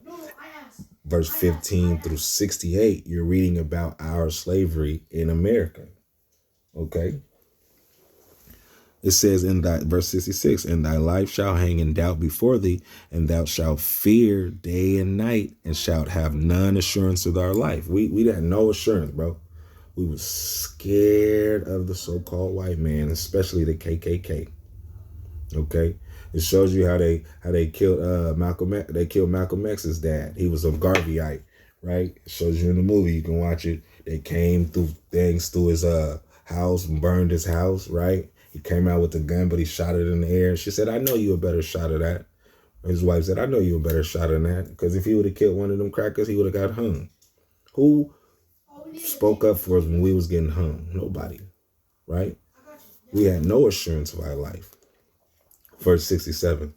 A: verse 15 through 68, you're reading about our slavery in America. Okay? It says in verse 66, and thy life shall hang in doubt before thee, and thou shalt fear day and night, and shalt have none assurance of our life. We had no assurance, bro. We was scared of the so-called white man, especially the KKK. Okay, it shows you how they killed Malcolm X. They killed Malcolm X's dad. He was a Garveyite, right? It shows you in the movie. You can watch it. They came through his house and burned his house, right? He came out with a gun, but he shot it in the air. She said, "I know you a better shot of that." His wife said, "I know you a better shot than that, because if he would have killed one of them crackers, he would have got hung." Who spoke up for us when we was getting hung? Nobody, right? We had no assurance of our life. Verse 67.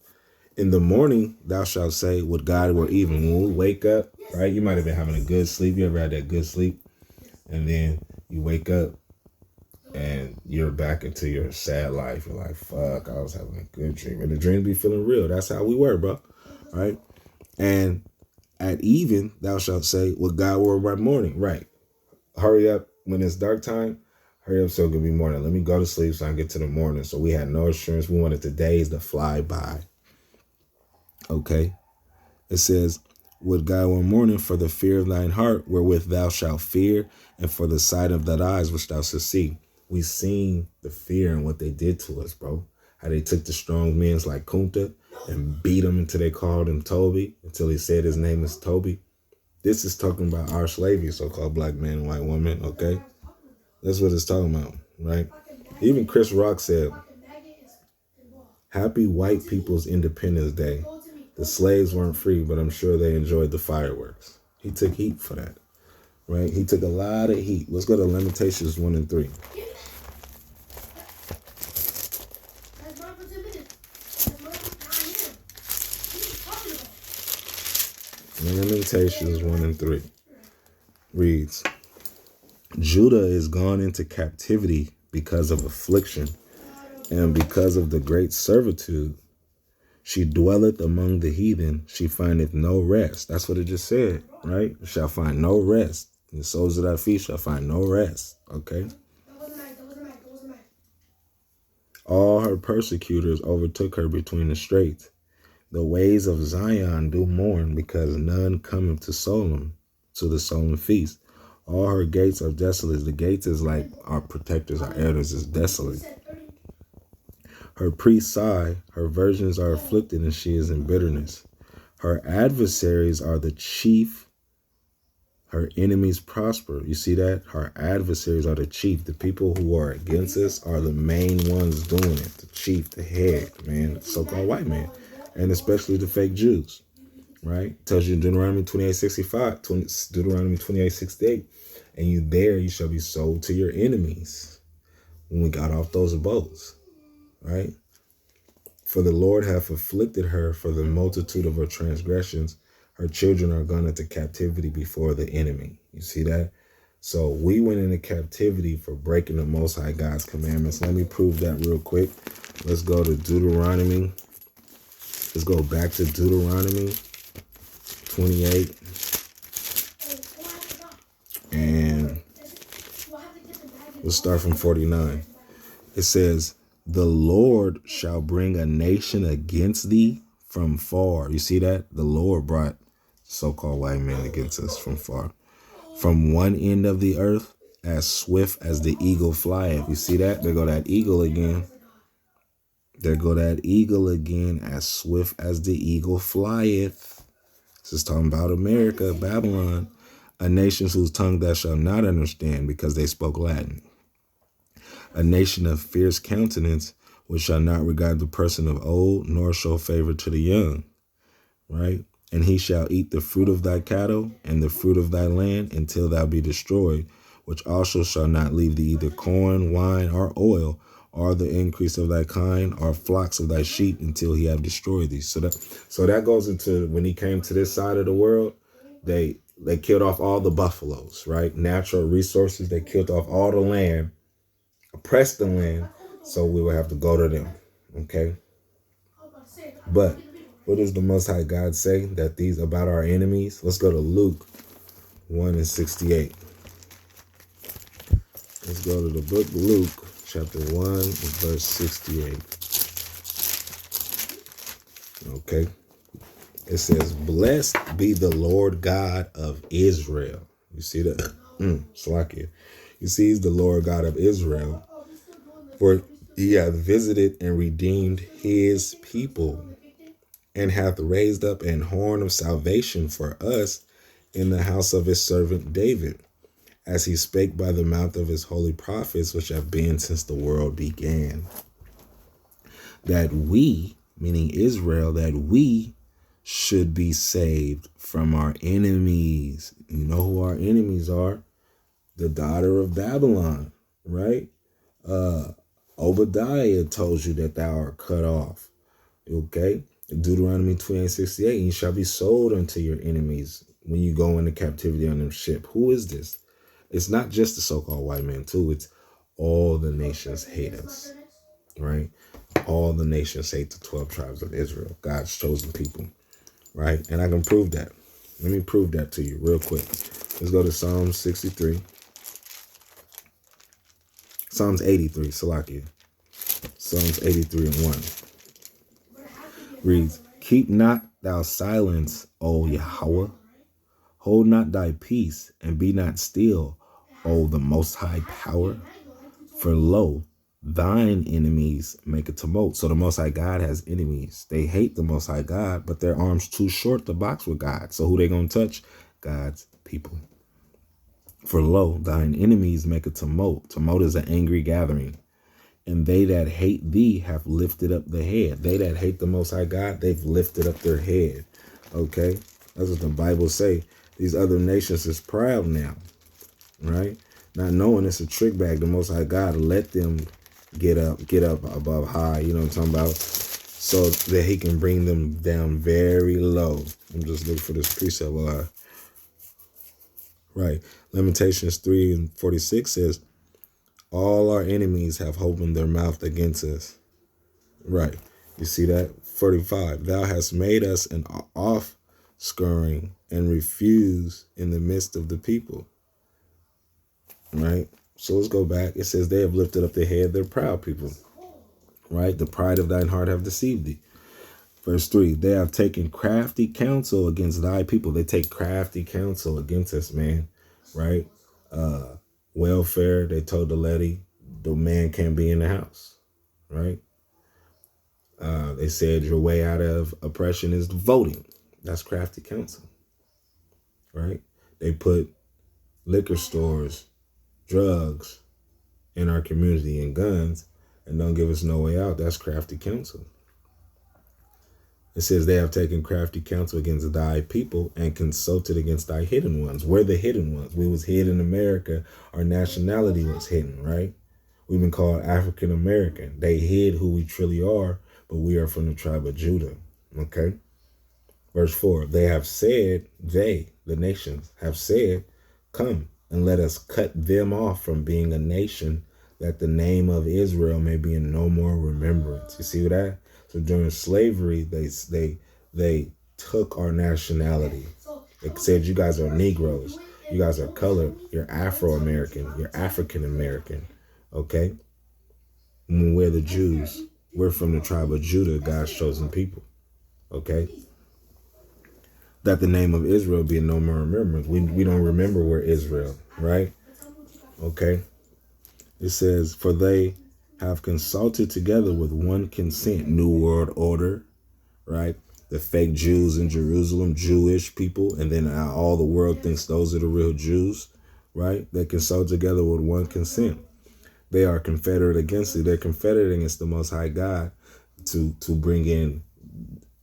A: In the morning, thou shalt say, would God were even. When we wake up, right? You might have been having a good sleep. You ever had that good sleep? And then you wake up and you're back into your sad life. You're like, fuck, I was having a good dream. And the dreams be feeling real. That's how we were, bro. Right? And at even, thou shalt say, would God were by morning. Right. Hurry up when it's dark time. Hurry up so it can be morning. Let me go to sleep so I can get to the morning. So we had no assurance. We wanted the days to fly by. Okay. It says, would God one morning for the fear of thine heart, wherewith thou shalt fear, and for the sight of thine eyes which thou shalt see. We seen the fear and what they did to us, bro. How they took the strong men like Kunta and beat him until they called him Toby, until he said his name is Toby. This is talking about our slavery, so-called black man and white woman, okay? That's what it's talking about, right? Even Chris Rock said, happy white people's Independence Day. The slaves weren't free, but I'm sure they enjoyed the fireworks. He took heat for that, right? He took a lot of heat. Let's go to Lamentations 1 and 3. Lamentations 1 and 3 reads, Judah is gone into captivity because of affliction, and because of the great servitude. She dwelleth among the heathen, she findeth no rest. That's what it just said, right? Shall find no rest. The soles of thy feet shall find no rest, okay? All her persecutors overtook her between the straits. The ways of Zion do mourn, because none cometh to the solemn feast. All her gates are desolate. The gates is like our protectors, our elders is desolate. Her priests sigh, her virgins are afflicted, and she is in bitterness. Her adversaries are the chief, her enemies prosper. You see that? Her adversaries are the chief. The people who are against us are the main ones doing it. The chief, the head, man, the so-called white man, and especially the fake Jews, right? It tells you in Deuteronomy 28:65, Deuteronomy 28:68, and you shall be sold to your enemies. When we got off those boats, right? For the Lord hath afflicted her for the multitude of her transgressions. Her children are gone into captivity before the enemy. You see that? So we went into captivity for breaking the Most High God's commandments. Let me prove that real quick. Let's go to Deuteronomy. Let's go back to Deuteronomy 28. And we'll start from 49. It says, the Lord shall bring a nation against thee from far. You see that? The Lord brought so-called white men against us from far. From one end of the earth, as swift as the eagle flieth. You see that? There go that eagle again. There go that eagle again, as swift as the eagle flieth. This is talking about America, Babylon, a nation whose tongue thou shalt not understand, because they spoke Latin. A nation of fierce countenance, which shall not regard the person of old, nor show favor to the young, right? And he shall eat the fruit of thy cattle and the fruit of thy land until thou be destroyed, which also shall not leave thee either corn, wine, or oil, All the increase of thy kind are flocks of thy sheep until he have destroyed thee. So that goes into when he came to this side of the world, they killed off all the buffaloes, right? Natural resources. They killed off all the land, oppressed the land, so we would have to go to them. Okay. But what does the Most High God say that these about our enemies? Let's go to Luke 1:68. Let's go to the book of Luke, chapter 1, and verse 68. Okay. It says, blessed be the Lord God of Israel. You see that? Slakia. You see, he's the Lord God of Israel. For he hath visited and redeemed his people, and hath raised up an horn of salvation for us in the house of his servant David, as he spake by the mouth of his holy prophets, which have been since the world began. That we, meaning Israel, that we should be saved from our enemies. You know who our enemies are? The daughter of Babylon, right? Obadiah told you that thou art cut off. Okay? Deuteronomy 28:68, you shall be sold unto your enemies when you go into captivity on them ship. Who is this? It's not just the so-called white man too. It's all the nations hate us, right? All the nations hate the 12 tribes of Israel, God's chosen people, right? And I can prove that. Let me prove that to you real quick. Let's go to Psalm 63. Psalms 83, Salakia. Psalms 83:1 reads, keep not thou silence, O Yahweh. Hold not thy peace, and be not still, O the Most High Power. For lo, thine enemies make a tumult. So the Most High God has enemies. They hate the Most High God, but their arms too short to box with God. So who they gonna touch? God's people. For lo, thine enemies make a tumult. Tumult is an angry gathering. And they that hate thee have lifted up the head. They that hate the Most High God, they've lifted up their head. Okay? That's what the Bible say. These other nations is proud now, right? Not knowing it's a trick bag. The Most High God let them get up above high, you know what I'm talking about? So that he can bring them down very low. I'm just looking for this precept. Right. Lamentations 3:46 says, all our enemies have opened their mouth against us. Right. You see that? 45. Thou hast made us an offscouring and refuse in the midst of the people. Right. So let's go back. It says they have lifted up their head. They're proud people. Right. The pride of thine heart have deceived thee. Verse 3. They have taken crafty counsel against thy people. They take crafty counsel against us, man. Right. Welfare. They told the lady the man can't be in the house. Right. They said your way out of oppression is voting. That's crafty counsel, right? They put liquor stores, drugs in our community and guns and don't give us no way out. That's crafty counsel. It says they have taken crafty counsel against thy people and consulted against thy hidden ones. We're the hidden ones. We was hid in America. Our nationality was hidden, right? We've been called African American. They hid who we truly are, but we are from the tribe of Judah. Okay. Verse 4. They have said, the nations, have said, come and let us cut them off from being a nation, that the name of Israel may be in no more remembrance. You see that? So during slavery, they took our nationality. They said, you guys are Negroes. You guys are colored. You're Afro-American. You're African-American. Okay? When we're the Jews, we're from the tribe of Judah, God's chosen people. Okay? That the name of Israel be in no more remembrance. We don't remember we're Israel, right? Okay? It says, for they have consulted together with one consent, New World Order, right? The fake Jews in Jerusalem, Jewish people, and then all the world thinks those are the real Jews, right? They consult together with one consent. They are confederate against it. They're confederate against the Most High God to bring in,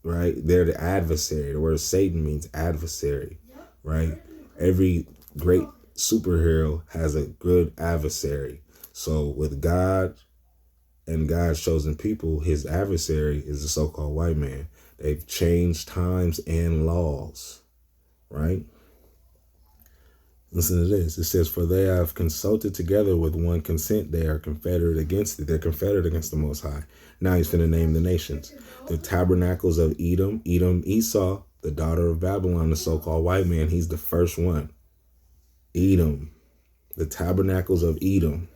A: right? They're the adversary. The word Satan means adversary, right? Every great superhero has a good adversary. So with God and God's chosen people, his adversary is the so-called white man. They've changed times and laws, right? Listen to this. It says, for they have consulted together with one consent. They are confederate against it. They're confederate against the Most High. Now he's going to name the nations. The tabernacles of Edom, Esau, the daughter of Babylon, the so-called white man. He's the first one. Edom, the tabernacles of Edom,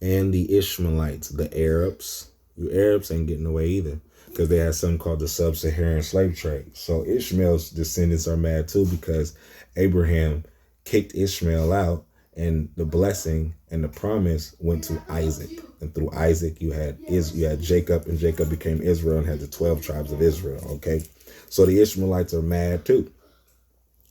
A: and the Ishmaelites, the Arabs. You Arabs ain't getting away either, because they had something called the sub-Saharan slave trade. So Ishmael's descendants are mad too, because Abraham kicked Ishmael out, and the blessing and the promise went to Isaac. And through Isaac, you had Jacob, and Jacob became Israel and had the 12 tribes of Israel. Okay, so the Ishmaelites are mad too,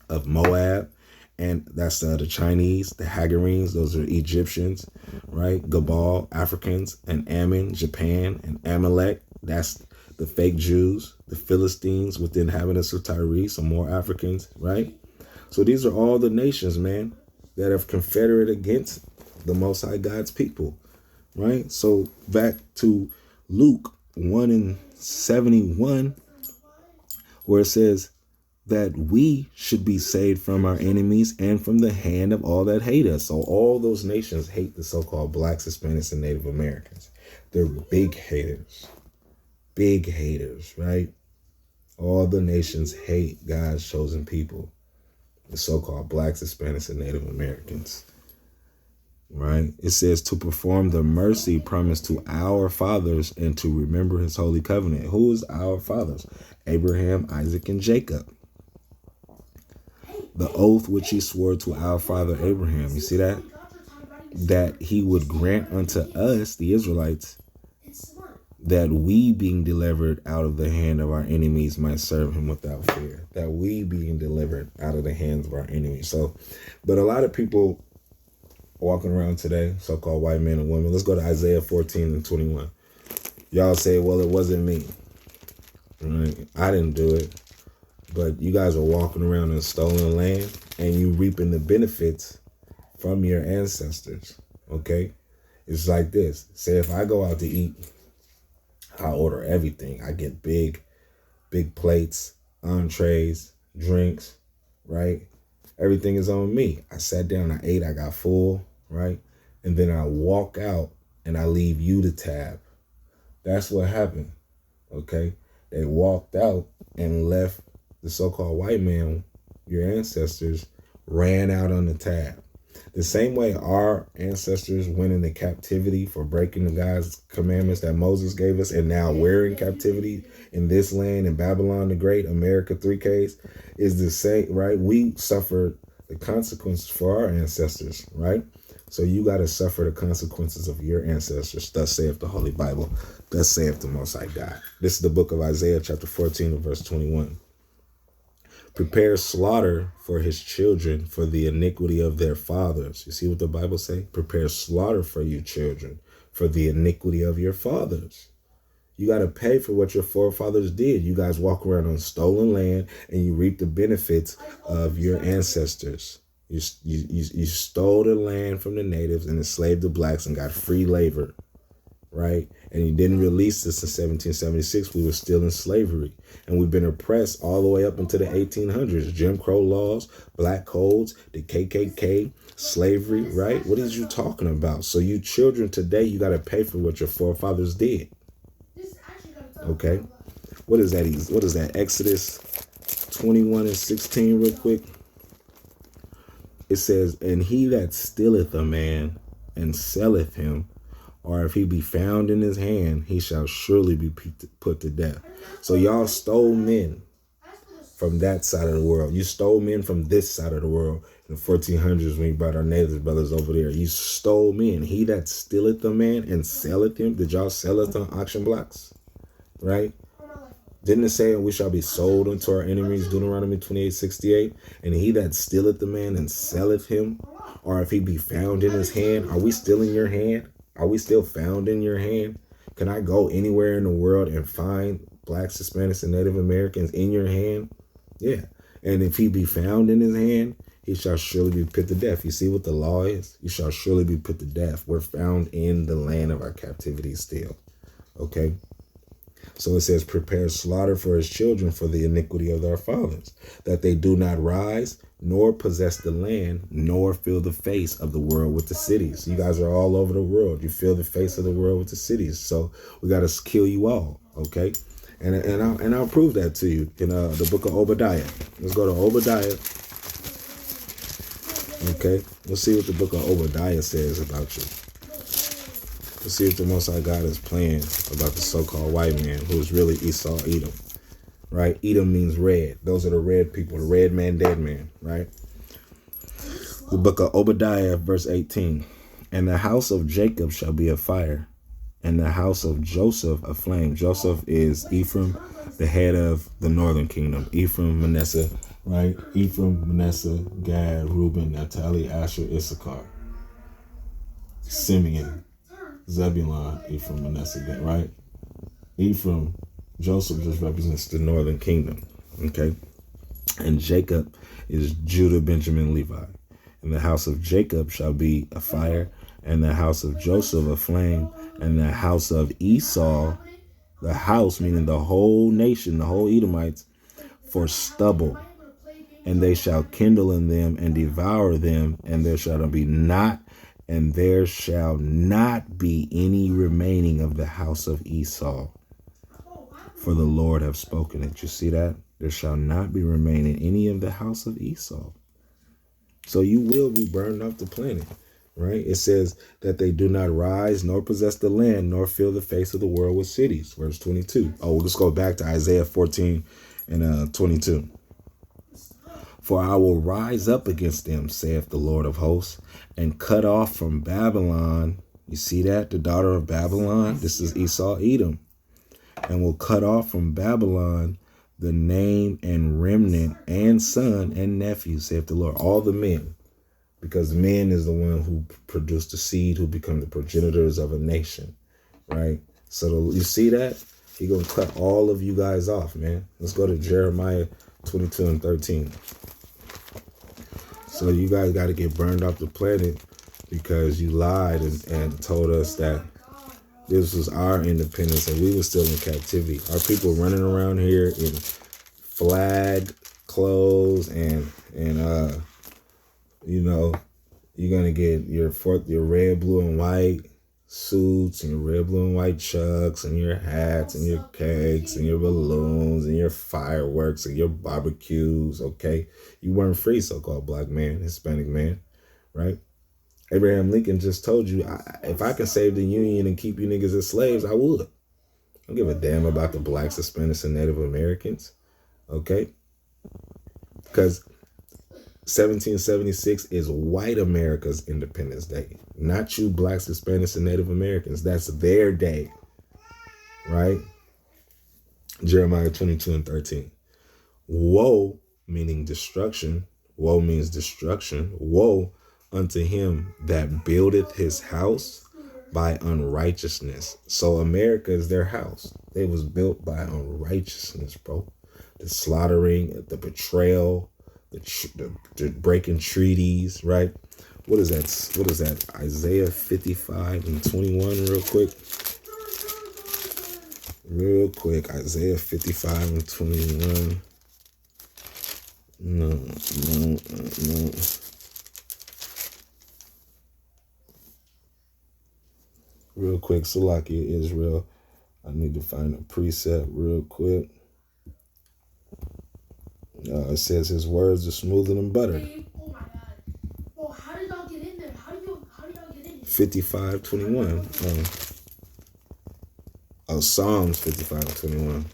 A: of Moab. And that's the Chinese, the Hagarenes, those are Egyptians, right? Gabal, Africans, and Ammon, Japan, and Amalek, that's the fake Jews, the Philistines with the inhabitants of Tyre, some more Africans, right? So these are all the nations, man, that have confederate against the Most High God's people, right? So back to Luke 1:71, where it says that we should be saved from our enemies and from the hand of all that hate us. So all those nations hate the so-called blacks, Hispanics, and Native Americans. They're big haters, right? All the nations hate God's chosen people, the so-called blacks, Hispanics, and Native Americans, right? It says to perform the mercy promised to our fathers and to remember his holy covenant. Who is our fathers? Abraham, Isaac, and Jacob. The oath which he swore to our father Abraham. You see that? That he would grant unto us, the Israelites, that we being delivered out of the hand of our enemies might serve him without fear. That we being delivered out of the hands of our enemies. So, but a lot of people walking around today, so-called white men and women. Let's go to Isaiah 14:21. Y'all say, well, it wasn't me. Right? I didn't do it. But you guys are walking around in stolen land and you reaping the benefits from your ancestors, okay? It's like this. Say if I go out to eat, I order everything. I get big plates, entrees, drinks, right? Everything is on me. I sat down, I ate, I got full, right? And then I walk out and I leave you the tab. That's what happened, okay? They walked out and left the so-called white man, your ancestors, ran out on the tab. The same way our ancestors went into captivity for breaking the God's commandments that Moses gave us, and now we're in captivity in this land, in Babylon the Great, America 3Ks, is the same, right? We suffered the consequences for our ancestors, right? So you got to suffer the consequences of your ancestors. Thus saith the Holy Bible. Thus saith the Most High God. This is the book of Isaiah, chapter 14, verse 21. Prepare slaughter for his children for the iniquity of their fathers. You see what the Bible say? Prepare slaughter for you children for the iniquity of your fathers. You got to pay for what your forefathers did. You guys walk around on stolen land and you reap the benefits of your ancestors. You stole the land from the natives and enslaved the blacks and got free labor, right? And you didn't release this in 1776. We were still in slavery. And we've been oppressed all the way up into the 1800s. Jim Crow laws, black codes, the KKK, slavery, right? What is you talking about? So you children today, you got to pay for what your forefathers did. Okay? What is that? What is that? Exodus 21:16 real quick. It says, and he that stealeth a man and selleth him, or if he be found in his hand, he shall surely be put to death. So y'all stole men from that side of the world. You stole men from this side of the world in the 1400s when you brought our native brothers over there. You stole men. He that stealeth a man and selleth him. Did y'all sell us on auction blocks? Right? Didn't it say we shall be sold unto our enemies, Deuteronomy 28:68? And he that stealeth the man and selleth him, or if he be found in his hand, are we still in your hand? Are we still found in your hand? Can I go anywhere in the world and find blacks, Hispanics, and Native Americans in your hand? Yeah. And if he be found in his hand, he shall surely be put to death. You see what the law is? You shall surely be put to death. We're found in the land of our captivity still. Okay? So it says, prepare slaughter for his children for the iniquity of their fathers, that they do not rise, nor possess the land, nor fill the face of the world with the cities. You guys are all over the world. You fill the face of the world with the cities. So we got to kill you all. Okay? And I'll prove that to you in the book of Obadiah. Let's go to Obadiah. Okay, let's see what the book of Obadiah says about you. Let's see if the Most High God is playing about the so-called white man who is really Esau, Edom. Right? Edom means red. Those are the red people, the red man, dead man. Right? The book of Obadiah, verse 18. And the house of Jacob shall be a fire, and the house of Joseph a flame. Joseph is Ephraim, the head of the northern kingdom. Ephraim, Manasseh, right? Ephraim, Manasseh, Gad, Reuben, Naphtali, Asher, Issachar, Simeon, Zebulun, Ephraim, Manasseh, Gad, right? Ephraim, Joseph just represents the northern kingdom, okay? And Jacob is Judah, Benjamin, Levi. And the house of Jacob shall be a fire, and the house of Joseph a flame, and the house of Esau, the house meaning the whole nation, the whole Edomites, for stubble. And they shall kindle in them and devour them, and there shall not be any remaining of the house of Esau. For the Lord have spoken it. You see that? There shall not be remaining any of the house of Esau. So you will be burned off the planet, right? It says that they do not rise, nor possess the land, nor fill the face of the world with cities. Verse 22. Oh, let's go back to Isaiah 14 and 22. For I will rise up against them, saith the Lord of hosts, and cut off from Babylon. You see that? The daughter of Babylon. This is Esau, Edom. And will cut off from Babylon the name and remnant and son and nephew, saith the Lord, all the men, because men is the one who produced the seed who become the progenitors of a nation, right? So you see that? He's going to cut all of you guys off, man. Let's go to Jeremiah 22 and 13. So you guys got to get burned off the planet because you lied and told us that this was our independence and we were still in captivity. Our people running around here in flag clothes and you know, you're gonna get your red, blue, and white suits and your red, blue, and white chucks and your hats and your cakes and your balloons and your fireworks and your barbecues. Okay, you weren't free, so-called black man, Hispanic man, right? Abraham Lincoln just told you, if I can save the Union and keep you niggas as slaves, I would. I don't give a damn about the blacks, Hispanics, and Native Americans. Okay? Because 1776 is white America's Independence Day. Not you blacks, Hispanics, and Native Americans. That's their day. Right? Jeremiah 22 and 13. Woe, meaning destruction. Woe means destruction. Woe unto him that buildeth his house by unrighteousness. So America is their house. It was built by unrighteousness, bro. The slaughtering, the betrayal, the breaking treaties, right? What is that? Isaiah 55 and 21 real quick. Isaiah 55 and 21. No. Real quick, Salakia, Israel. I need to find a precept real quick. It says his words are smoother than butter.
B: Oh my God. Well, how did y'all get in there? How did y'all get in there?
A: 55:21. Psalms 55:21.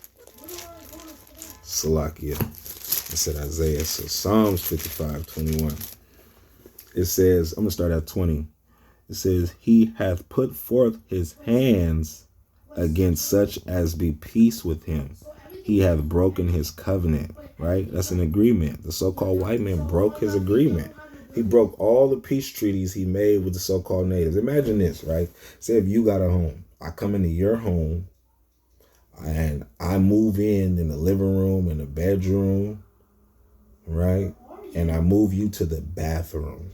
A: Salakia. I said Isaiah. So Psalms 55:21. It says, I'm going to start at 20. It says, he hath put forth his hands against such as be peace with him. He hath broken his covenant, right? That's an agreement. The so-called white man broke his agreement. He broke all the peace treaties he made with the so-called natives. Imagine this, right? Say if you got a home. I come into your home and I move in the living room and the bedroom, right? And I move you to the bathroom.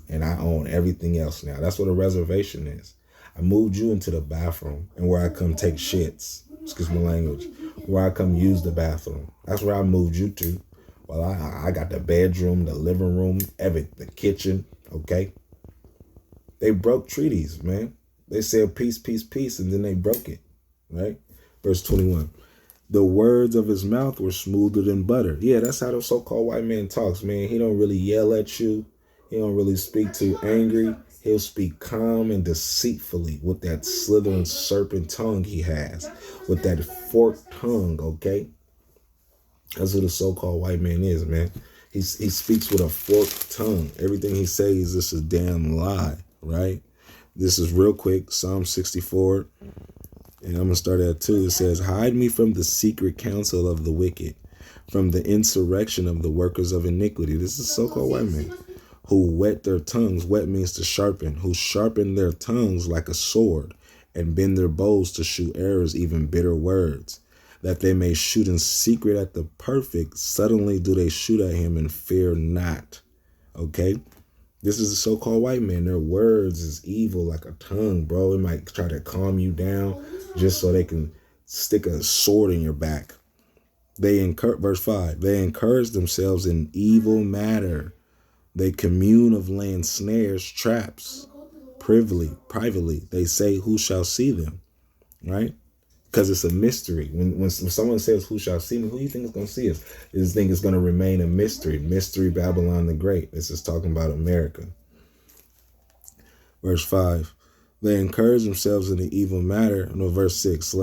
A: And I own everything else now. That's what a reservation is. I moved you into the bathroom and where I come take shits. Excuse my language. Where I come use the bathroom. That's where I moved you to. Well, I got the bedroom, the living room, the kitchen. Okay. They broke treaties, man. They said peace, peace, peace, and then they broke it. Right? Verse 21. The words of his mouth were smoother than butter. Yeah, that's how the so-called white man talks, man. He don't really yell at you. He don't really speak too angry. He'll speak calm and deceitfully with that slithering serpent tongue he has, with that forked tongue, okay? That's who the so-called white man is, man. He speaks with a forked tongue. Everything he says is just a damn lie, right? This is real quick, Psalm 64. And I'm going to start at 2. It says, hide me from the secret counsel of the wicked, from the insurrection of the workers of iniquity. This is so-called white men who wet their tongues. Wet means to sharpen. Who sharpen their tongues like a sword and bend their bows to shoot arrows, even bitter words, that they may shoot in secret at the perfect. Suddenly do they shoot at him and fear not. Okay? This is the so-called white man. Their words is evil like a tongue, bro. It might try to calm you down just so they can stick a sword in your back. Verse 5, they encourage themselves in evil matter. They commune of laying snares, traps, privately. They say, who shall see them? Right? Because it's a mystery. When someone says, who shall see me? Who do you think is going to see us? This thing is going to remain a mystery. Mystery Babylon the Great. This is talking about America. Verse 5. They encourage themselves in the evil matter. No, verse 6.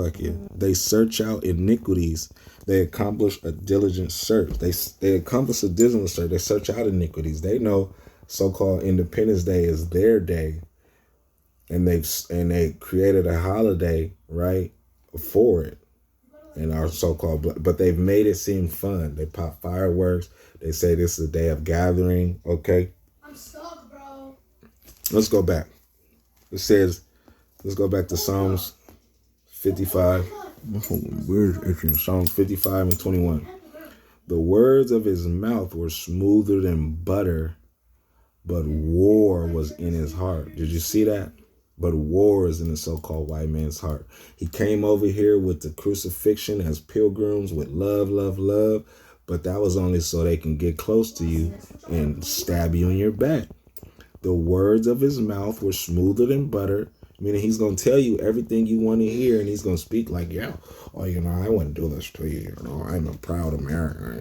A: They search out iniquities. They accomplish a diligent search. They accomplish a diligent search. They search out iniquities. They know so-called Independence Day is their day. And they created a holiday, right, for it, and our so-called, but they've made it seem fun. They pop fireworks. They say this is a day of gathering. Okay,
B: I'm stuck, bro.
A: Let's go back. It says, let's go back to Psalms 55. Where's it? Psalms 55 and 21. The words of his mouth were smoother than butter, but war was in his heart. Did you see that? But war is in the so-called white man's heart. He came over here with the crucifixion as pilgrims with love, love, love. But that was only so they can get close to you and stab you in your back. The words of his mouth were smoother than butter, meaning he's going to tell you everything you want to hear. And he's going to speak like, yeah, oh, I wouldn't do this to you. I'm a proud American.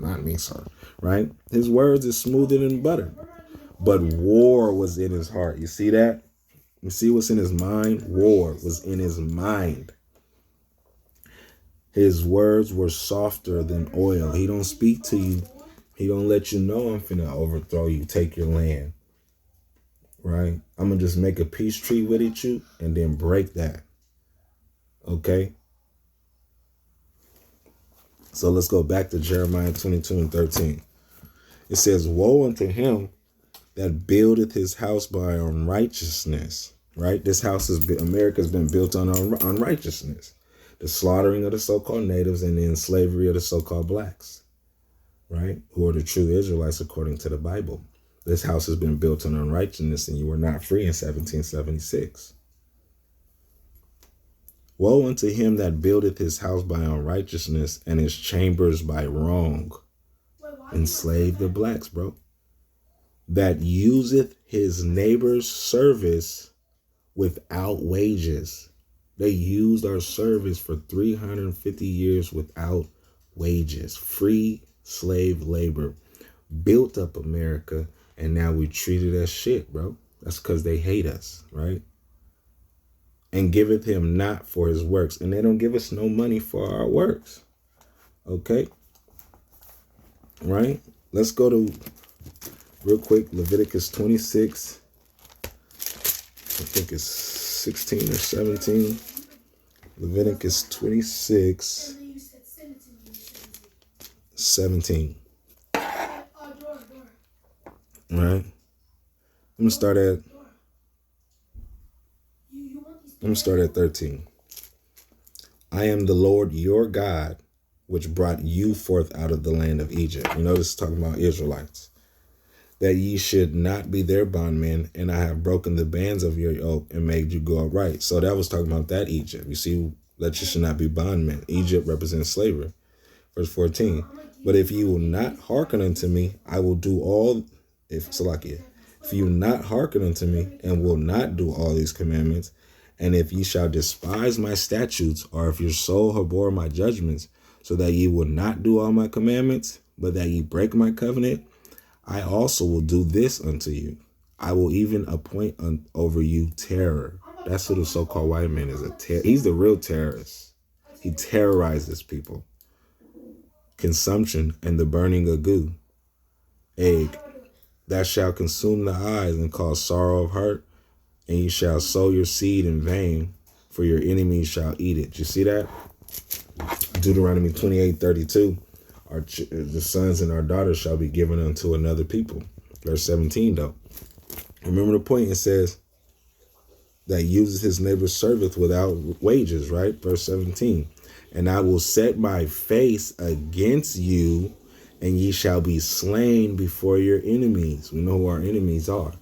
A: Not me, sir. Right? His words is smoother than butter. But war was in his heart. You see that? You see what's in his mind? War was in his mind. His words were softer than oil. He don't speak to you. He don't let you know I'm finna overthrow you, take your land. Right? I'm gonna just make a peace treaty with you and then break that. Okay? So let's go back to Jeremiah 22 and 13. It says, woe unto him that buildeth his house by unrighteousness. Right? This house America's been built on unrighteousness. The slaughtering of the so-called natives and the slavery of the so-called blacks. Right? Who are the true Israelites according to the Bible. This house has been built on unrighteousness and you were not free in 1776. Woe unto him that buildeth his house by unrighteousness and his chambers by wrong. Enslave the blacks, bro. That useth his neighbor's service without wages. They used our service for 350 years without wages. Free slave labor. Built up America, and now we treat it as shit, bro. That's because they hate us, right? And giveth him not for his works. And they don't give us no money for our works. Okay? Right? Let's go to, real quick, Leviticus 26. I think it's 16 or 17. Leviticus 26, 17. All right. I'm gonna start at 13. I am the Lord your God, which brought you forth out of the land of Egypt. You know, this is talking about Israelites. That ye should not be their bondmen, and I have broken the bands of your yoke and made you go upright. So that was talking about that Egypt. You see, that you should not be bondmen. Egypt represents slavery. Verse 14. But if you will not hearken unto me, I will do all, if you not hearken unto me and will not do all these commandments, and if ye shall despise my statutes, or if your soul abhor my judgments, so that ye will not do all my commandments, but that ye break my covenant, I also will do this unto you. I will even appoint over you terror. That's who the so-called white man is. He's the real terrorist. He terrorizes people. Consumption and the burning of goo. Egg. That shall consume the eyes and cause sorrow of heart, and you shall sow your seed in vain, for your enemies shall eat it. You see that? Deuteronomy 28:32. The sons and our daughters shall be given unto another people. Verse 17, though. Remember the point, it says that uses his neighbor's servant without wages, right? Verse 17. And I will set my face against you, and ye shall be slain before your enemies. We know who our enemies are,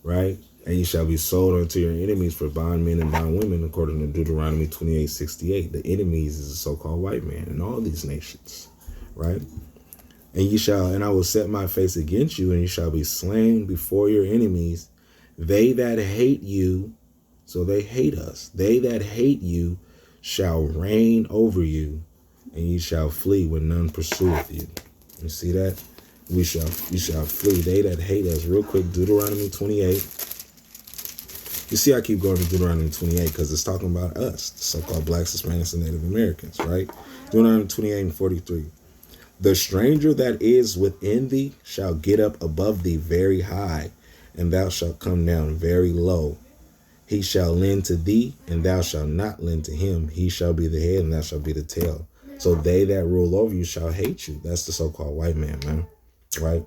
A: right? And ye shall be sold unto your enemies for bondmen and bondwomen, according to Deuteronomy 28:68. The enemies is the so-called white man in all these nations, right? And I will set my face against you, and you shall be slain before your enemies. They that hate you, so they hate us. They that hate you shall reign over you, and ye shall flee when none pursueth you. You see that? You shall flee. They that hate us. Real quick, Deuteronomy 28. You see, I keep going to Deuteronomy 28 because it's talking about us, the so-called blacks, Hispanics, and Native Americans, right? Deuteronomy 28:43. The stranger that is within thee shall get up above thee very high, and thou shalt come down very low. He shall lend to thee, and thou shalt not lend to him. He shall be the head, and thou shalt be the tail. So they that rule over you shall hate you. That's the so-called white man, right?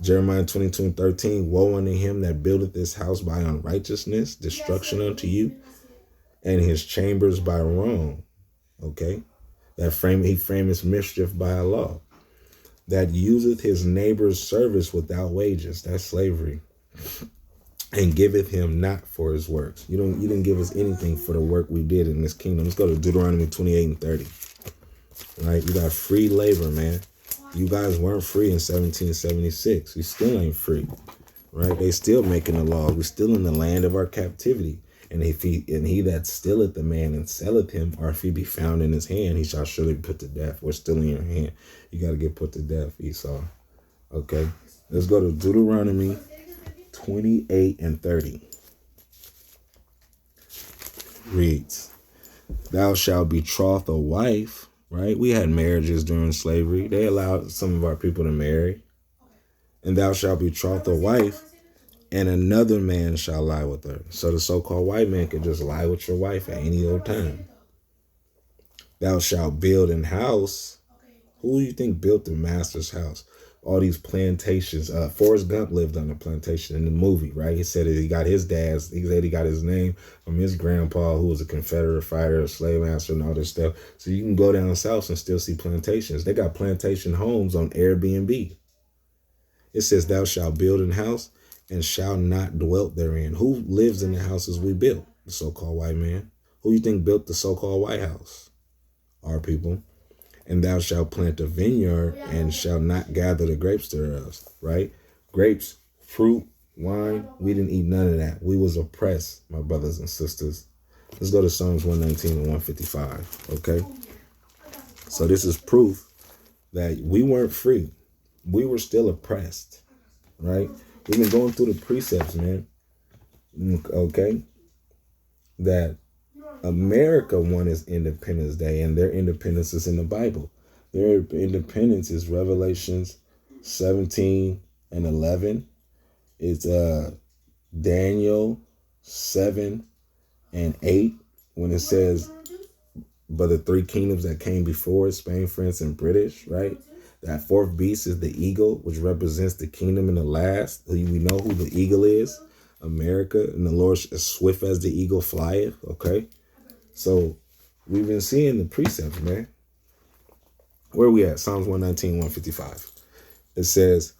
A: Jeremiah 22:13. Woe unto him that buildeth this house by unrighteousness, destruction unto you, and his chambers by wrong. Okay? He frameth mischief by a law. That useth his neighbor's service without wages. That's slavery. And giveth him not for his works. You didn't give us anything for the work we did in this kingdom. Let's go to Deuteronomy 28:30. Right? You got free labor, man. You guys weren't free in 1776. We still ain't free. Right? They still making the laws. We're still in the land of our captivity. And he that stealeth the man and selleth him, or if he be found in his hand, he shall surely be put to death. We're still in your hand. You got to get put to death, Esau. Okay. Let's go to Deuteronomy 28:30. Reads, thou shalt betroth a wife, right? We had marriages during slavery. They allowed some of our people to marry. And thou shalt betroth a wife, and another man shall lie with her. So the so-called white man could just lie with your wife at any old time. Thou shalt build an house. Who do you think built the master's house? All these plantations. Forrest Gump lived on a plantation in the movie, right? He said he got his name from his grandpa, who was a Confederate fighter, a slave master, and all this stuff. So you can go down south and still see plantations. They got plantation homes on Airbnb. It says, thou shalt build an house and shall not dwell therein. Who lives in the houses we built? The so-called white man. Who you think built the so-called White House? Our people. And thou shalt plant a vineyard and shall not gather the grapes thereof. Right? Grapes, fruit, wine. We didn't eat none of that. We was oppressed, my brothers and sisters. Let's go to Psalms 119 and 155. Okay? So this is proof that we weren't free. We were still oppressed. Right? We've been going through the precepts, man. Okay? That America won its Independence Day, and their independence is in the Bible. Their independence is Revelations 17 and 11. It's Daniel 7 and 8, when it says, but the three kingdoms that came before it, Spain, France, and British, right? That fourth beast is the eagle, which represents the kingdom in the last. We know who the eagle is, America, and the Lord is swift as the eagle flieth, okay? So we've been seeing the precepts, man. Where are we at? Psalms 119, 155. It says,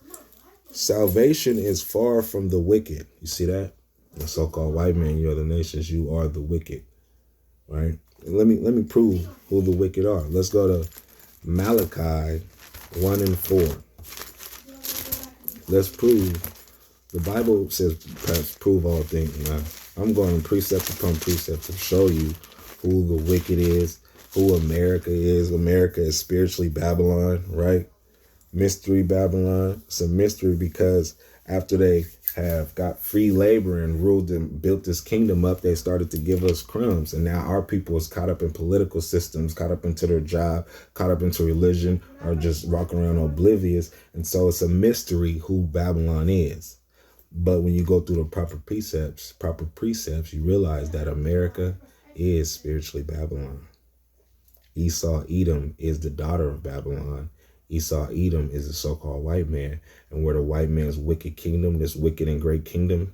A: salvation is far from the wicked. You see that? The so-called white man, you are the nations, you are the wicked. Right? Let me prove who the wicked are. Let's go to Malachi 1 and 4. Let's prove. The Bible says prove all things. Now, I'm going precept upon precept to show you who the wicked is, who America is. America is spiritually Babylon, right? Mystery Babylon. It's a mystery because after they have got free labor and ruled and built this kingdom up, they started to give us crumbs. And now our people is caught up in political systems, caught up into their job, caught up into religion, or just walking around oblivious. And so it's a mystery who Babylon is. But when you go through the proper precepts, you realize that America is spiritually Babylon. Esau, Edom is the daughter of Babylon. Esau, Edom is the so-called white man. And where the white man's wicked kingdom, this wicked and great kingdom,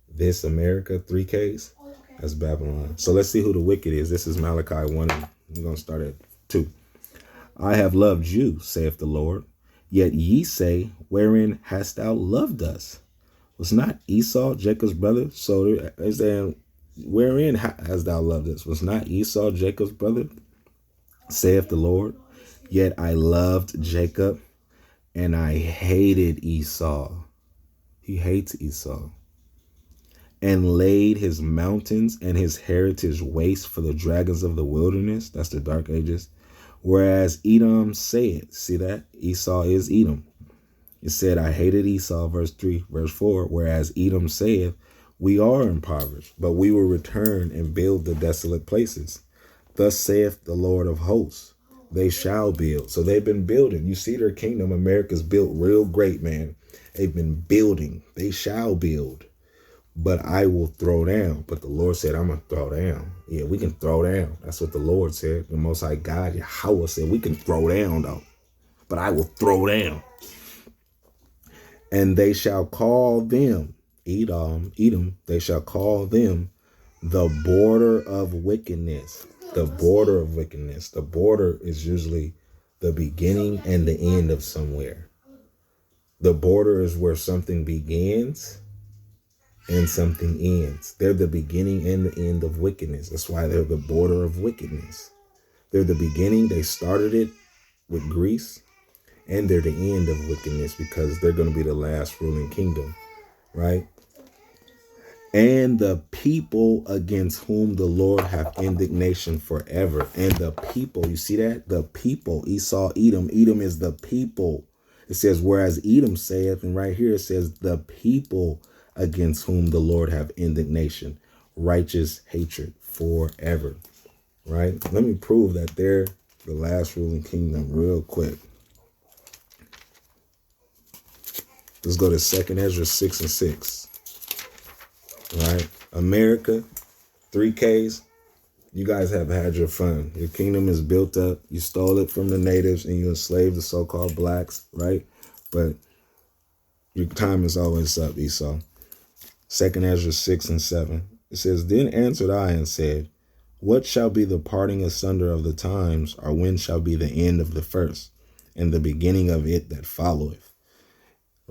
A: this America, 3Ks, that's Babylon. So let's see who the wicked is. This is Malachi 1. We're going to start at 2. I have loved you, saith the Lord. Yet ye say, wherein hast thou loved us? Was not Esau Jacob's brother? So they're saying, wherein hast thou loved us? Was not Esau Jacob's brother? Saith the Lord. Yet I loved Jacob and I hated Esau. He hates Esau. And laid his mountains and his heritage waste for the dragons of the wilderness. That's the dark ages. Whereas Edom said, see that? Esau is Edom. It said, I hated Esau, verse 3, verse 4, whereas Edom saith, we are impoverished, but we will return and build the desolate places. Thus saith the Lord of hosts, they shall build. So they've been building. You see their kingdom. America's built real great, man. They've been building. They shall build, but I will throw down. But the Lord said, I'm going to throw down. Yeah, we can throw down. That's what the Lord said. The Most High God, Yahweh, said, we can throw down, though, but I will throw down. And they shall call them, Edom, they shall call them the border of wickedness. The border of wickedness. The border is usually the beginning and the end of somewhere. The border is where something begins and something ends. They're the beginning and the end of wickedness. That's why they're the border of wickedness. They're the beginning. They started it with Greece. And they're the end of wickedness because they're going to be the last ruling kingdom, right? And the people against whom the Lord hath indignation forever. And the people, you see that? The people, Esau, Edom. Edom is the people. It says, whereas Edom saith, and right here it says, the people against whom the Lord hath indignation, righteous hatred forever, right? Let me prove that they're the last ruling kingdom real quick. Let's go to 2nd Ezra 6 and 6. Right? America, 3Ks, you guys have had your fun. Your kingdom is built up. You stole it from the natives and you enslaved the so-called blacks, right? But your time is always up, Esau. 2nd Ezra 6 and 7. It says, then answered I and said, what shall be the parting asunder of the times, or when shall be the end of the first, and the beginning of it that followeth?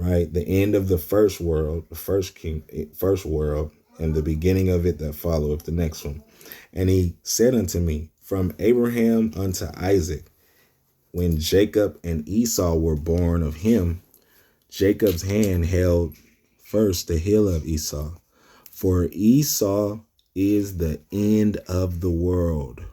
A: Right, the end of the first world, the first world, and the beginning of it that followeth, the next one. And he said unto me, from Abraham unto Isaac, when Jacob and Esau were born of him, Jacob's hand held first the heel of Esau, for Esau is the end of the world.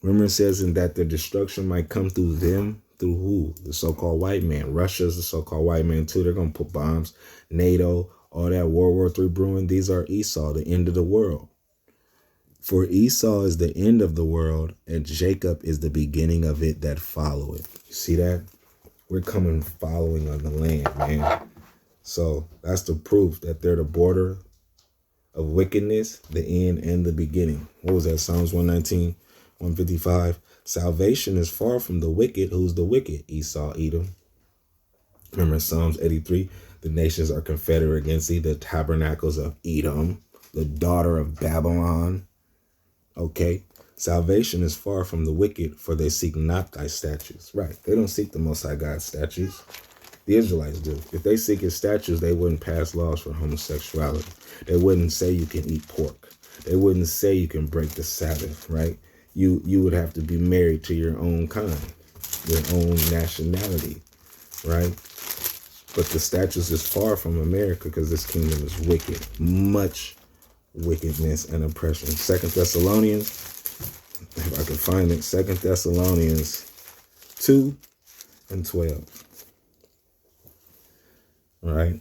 A: Remember it says in that the destruction might come through them. Through who? The so-called white man. Russia's the so-called white man too. They're going to put bombs. NATO, all that World War III brewing. These are Esau, the end of the world. For Esau is the end of the world, and Jacob is the beginning of it that followeth. You see that? We're coming following on the land, man. So that's the proof that they're the border of wickedness, the end and the beginning. What was that? Psalms 119, 155. Salvation is far from the wicked. Who's the wicked? Esau, Edom. Remember Psalms 83, the nations are confederate against thee, the tabernacles of Edom, the daughter of Babylon. Okay, Salvation is far from the wicked, for they seek not thy statutes. Right. They don't seek the Most High God's statutes. The Israelites do. If they seek his statutes, they wouldn't pass laws for homosexuality. They wouldn't say you can eat pork. They wouldn't say you can break the Sabbath, right? You would have to be married to your own kind, your own nationality, right? But the statutes is far from America because this kingdom is wicked. Much wickedness and oppression. 2 Thessalonians, if I can find it, 2 Thessalonians 2 and 12. Right?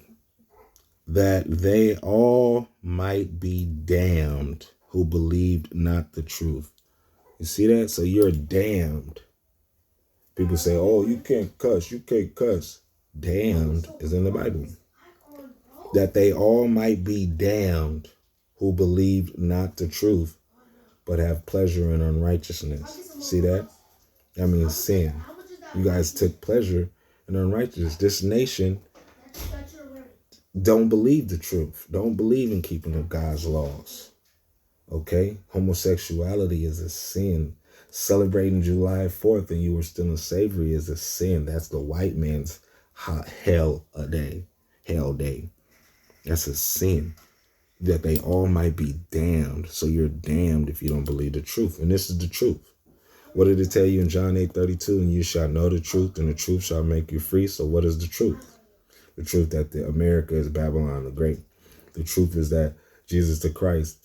A: That they all might be damned who believed not the truth. You see that? So you're damned. People say, oh, you can't cuss. You can't cuss. Damned is in the Bible. That they all might be damned who believed not the truth, but have pleasure in unrighteousness. See that? That means sin. You guys took pleasure in unrighteousness. This nation don't believe the truth. Don't believe in keeping of God's laws. Okay? Homosexuality is a sin. Celebrating July 4th and you were still in slavery is a sin. That's the white man's hell day. That's a sin. That they all might be damned. So you're damned if you don't believe the truth. And this is the truth. What did it tell you in John 8:32? And you shall know the truth, and the truth shall make you free. So what is the truth? The truth that America is Babylon the Great. The truth is that Jesus the Christ,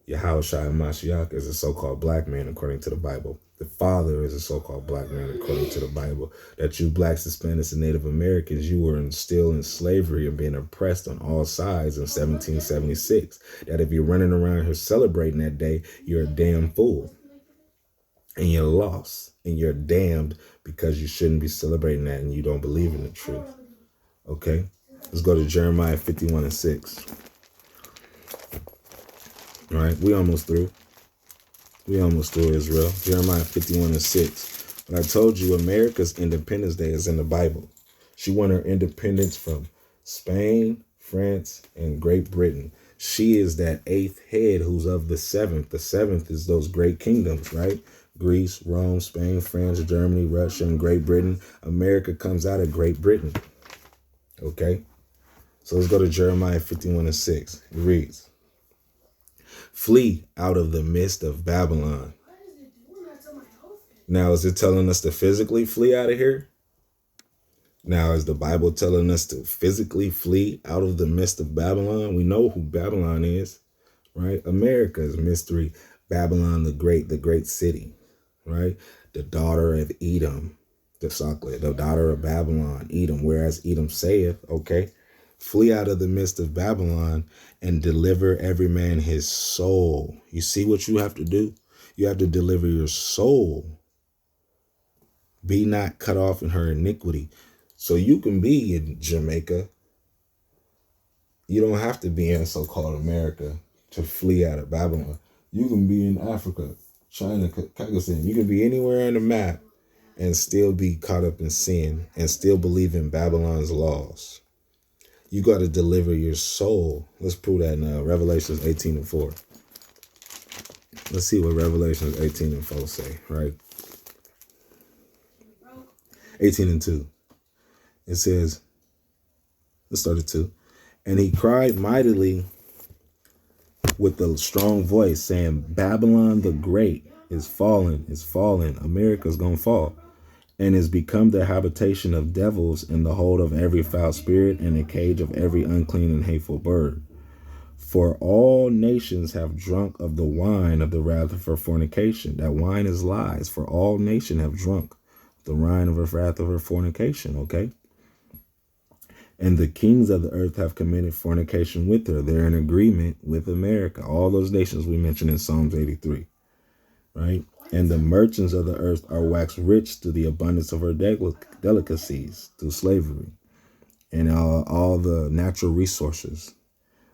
A: Yahushua Mashiach, is a so-called black man according to the Bible. The Father is a so-called black man according to the Bible. That you blacks, Hispanics, and Native Americans, you were still in slavery and being oppressed on all sides in 1776. That if you're running around here celebrating that day, you're a damn fool. And you're lost. And you're damned because you shouldn't be celebrating that and you don't believe in the truth. Okay? Let's go to Jeremiah 51 and 6. All right, we almost through. We almost through, Israel. Jeremiah 51 and 6. But I told you America's Independence Day is in the Bible. She won her independence from Spain, France, and Great Britain. She is that eighth head who's of the seventh. The seventh is those great kingdoms, right? Greece, Rome, Spain, France, Germany, Russia, and Great Britain. America comes out of Great Britain. Okay? So let's go to Jeremiah 51 and 6. It reads, flee out of the midst of Babylon. Now, is it telling us to physically flee out of here? Now, is the Bible telling us to physically flee out of the midst of Babylon? We know who Babylon is, right? America is mystery. Babylon the great city, right? The daughter of Edom, the daughter of Babylon, Edom, whereas Edom saith, okay, flee out of the midst of Babylon and deliver every man his soul. You see what you have to do? You have to deliver your soul. Be not cut off in her iniquity. So you can be in Jamaica. You don't have to be in so-called America to flee out of Babylon. You can be in Africa, China, Pakistan. You can be anywhere on the map and still be caught up in sin and still believe in Babylon's laws. You got to deliver your soul. Let's prove that now. Revelations 18 and 4. Let's see what Revelations 18 and 4 say, right? 18 and 2. It says, let's start at 2. And he cried mightily with a strong voice, saying, Babylon the Great is fallen, is fallen. America's going to fall. And is become the habitation of devils and the hold of every foul spirit and the cage of every unclean and hateful bird. For all nations have drunk of the wine of the wrath of her fornication. That wine is lies. For all nations have drunk the wine of her wrath of her fornication, okay? And the kings of the earth have committed fornication with her. They're in agreement with America. All those nations we mentioned in Psalms 83, right? And the merchants of the earth are waxed rich through the abundance of her delicacies, through slavery, and all the natural resources.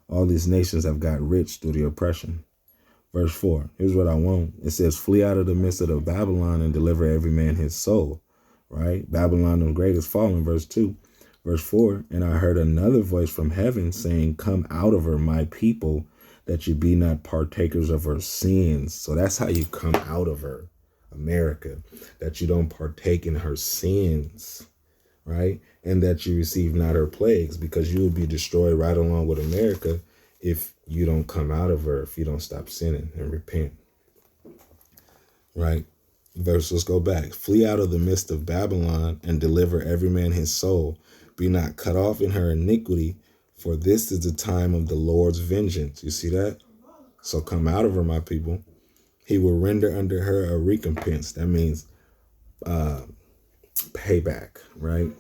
A: All these nations have got rich through the oppression. Verse 4, here's what I want. It says, flee out of the midst of Babylon and deliver every man his soul, right? Babylon the Great is fallen. Verse 2. Verse 4, and I heard another voice from heaven saying, come out of her, my people, that you be not partakers of her sins. So that's how you come out of her, America, that you don't partake in her sins, right? And that you receive not her plagues, because you will be destroyed right along with America if you don't come out of her, if you don't stop sinning and repent, right? Let's go back. Flee out of the midst of Babylon and deliver every man his soul. Be not cut off in her iniquity, for this is the time of the Lord's vengeance. You see that? So come out of her, my people. He will render unto her a recompense. That means payback, right?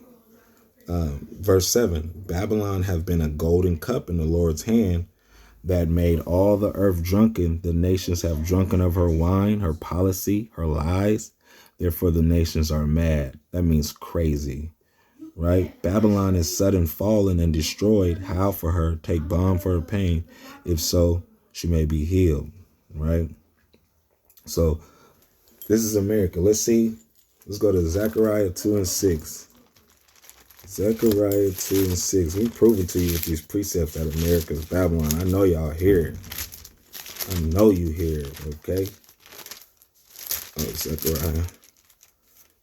A: Verse 7, Babylon have been a golden cup in the Lord's hand that made all the earth drunken. The nations have drunken of her wine, her policy, her lies. Therefore the nations are mad. That means crazy, right? Babylon is sudden fallen and destroyed. Howl for her, take balm for her pain. If so, she may be healed, right? So this is America. Let's see. Let's go to Zechariah 2 and 6. Zechariah 2 and 6. We prove it to you with these precepts that America's Babylon. I know y'all hear it. I know you hear it, okay? Oh, Zechariah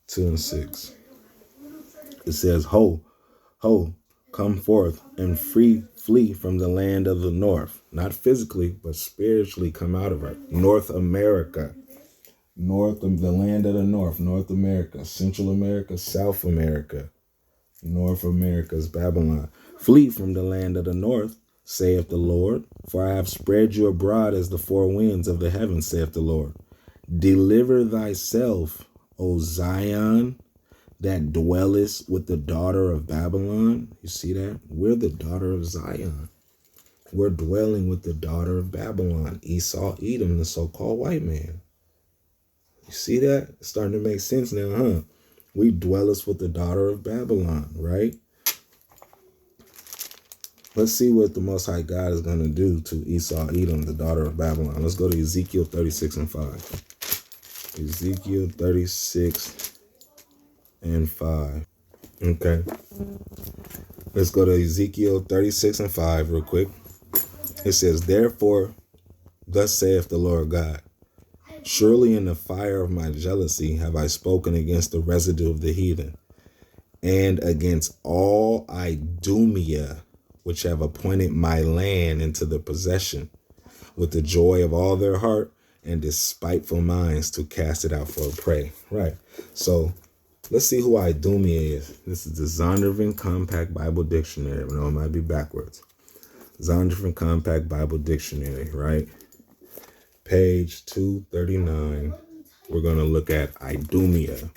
A: 2 and 6. It says, Ho, come forth and flee from the land of the north. Not physically, but spiritually come out of her. North America. North of the land of the north. North America. Central America. South America. North America's Babylon. Flee from the land of the north, saith the Lord, for I have spread you abroad as the four winds of the heavens, saith the Lord. Deliver thyself, O Zion, that dwellest with the daughter of Babylon. You see that? We're the daughter of Zion. We're dwelling with the daughter of Babylon, Esau, Edom, the so-called white man. You see that? It's starting to make sense now, huh? We dwellest with the daughter of Babylon, right? Let's see what the Most High God is going to do to Esau, Edom, the daughter of Babylon. Let's go to Ezekiel 36 and 5. Ezekiel 36 and 5. Okay. Let's go to Ezekiel 36 and 5 real quick. It says, Therefore, thus saith the Lord God, surely in the fire of my jealousy have I spoken against the residue of the heathen, and against all Idumea, which have appointed my land into the possession, with the joy of all their heart and despiteful minds to cast it out for a prey. Right. So let's see who Idumea is. This is the Zondervan Compact Bible Dictionary. No, it might be backwards. Zondervan Compact Bible Dictionary, right? Page 239. We're going to look at Idumea.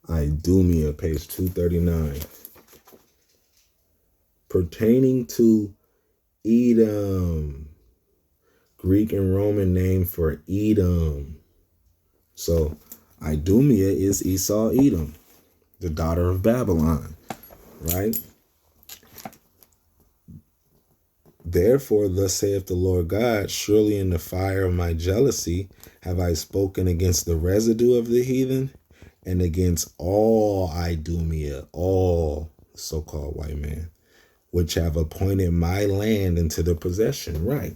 A: Idumea, page 239. Pertaining to Edom. Greek and Roman name for Edom. So Idumea is Esau, Edom, the daughter of Babylon, right? Therefore, thus saith the Lord God, surely in the fire of my jealousy have I spoken against the residue of the heathen and against all Idumea, all so-called white man, which have appointed my land into the possession. Right.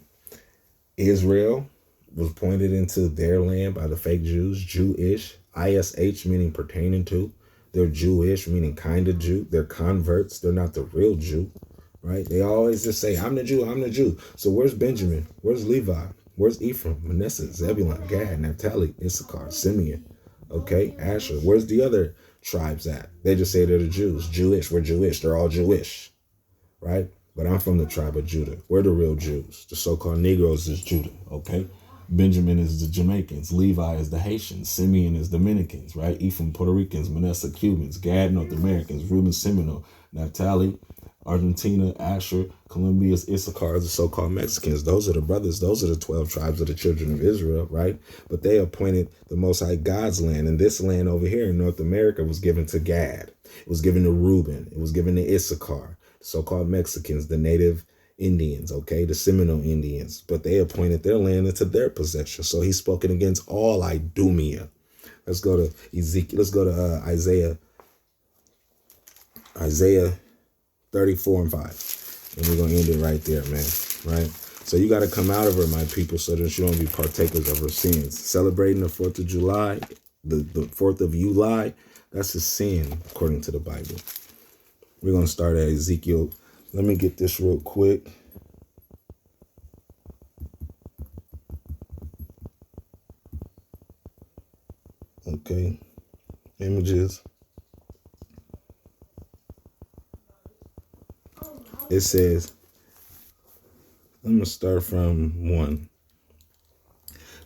A: Israel was pointed into their land by the fake Jews, Jewish, ISH meaning pertaining to. They're Jewish, meaning kind of Jew. They're converts. They're not the real Jew. Right? They always just say, I'm the Jew, I'm the Jew. So where's Benjamin? Where's Levi? Where's Ephraim, Manasseh, Zebulun, Gad, Naphtali, Issachar, Simeon? Okay, Asher. Where's the other tribes at? They just say they're the Jews. Jewish, we're Jewish. They're all Jewish. Right? But I'm from the tribe of Judah. We're the real Jews. The so-called Negroes is Judah. Okay? Benjamin is the Jamaicans. Levi is the Haitians. Simeon is Dominicans. Right? Ephraim, Puerto Ricans. Manasseh, Cubans. Gad, North Americans. Reuben, Seminole. Naphtali, Argentina, Asher, Colombia's Issachar, the so-called Mexicans. Those are the brothers. Those are the 12 tribes of the children of Israel, right? But they appointed the Most High God's land. And this land over here in North America was given to Gad. It was given to Reuben. It was given to Issachar, the so-called Mexicans, the native Indians, okay, the Seminole Indians. But they appointed their land into their possession. So he's spoken against all Idumea. Let's go to Ezekiel. Let's go to Isaiah 34 and 5. And we're going to end it right there, man. Right? So you got to come out of her, my people, so that you don't be partakers of her sins. Celebrating the 4th of July, the 4th of YouLied, that's a sin according to the Bible. We're going to start at Ezekiel. Let me get this real quick. Okay. Images. It says, I'm going to start from 1.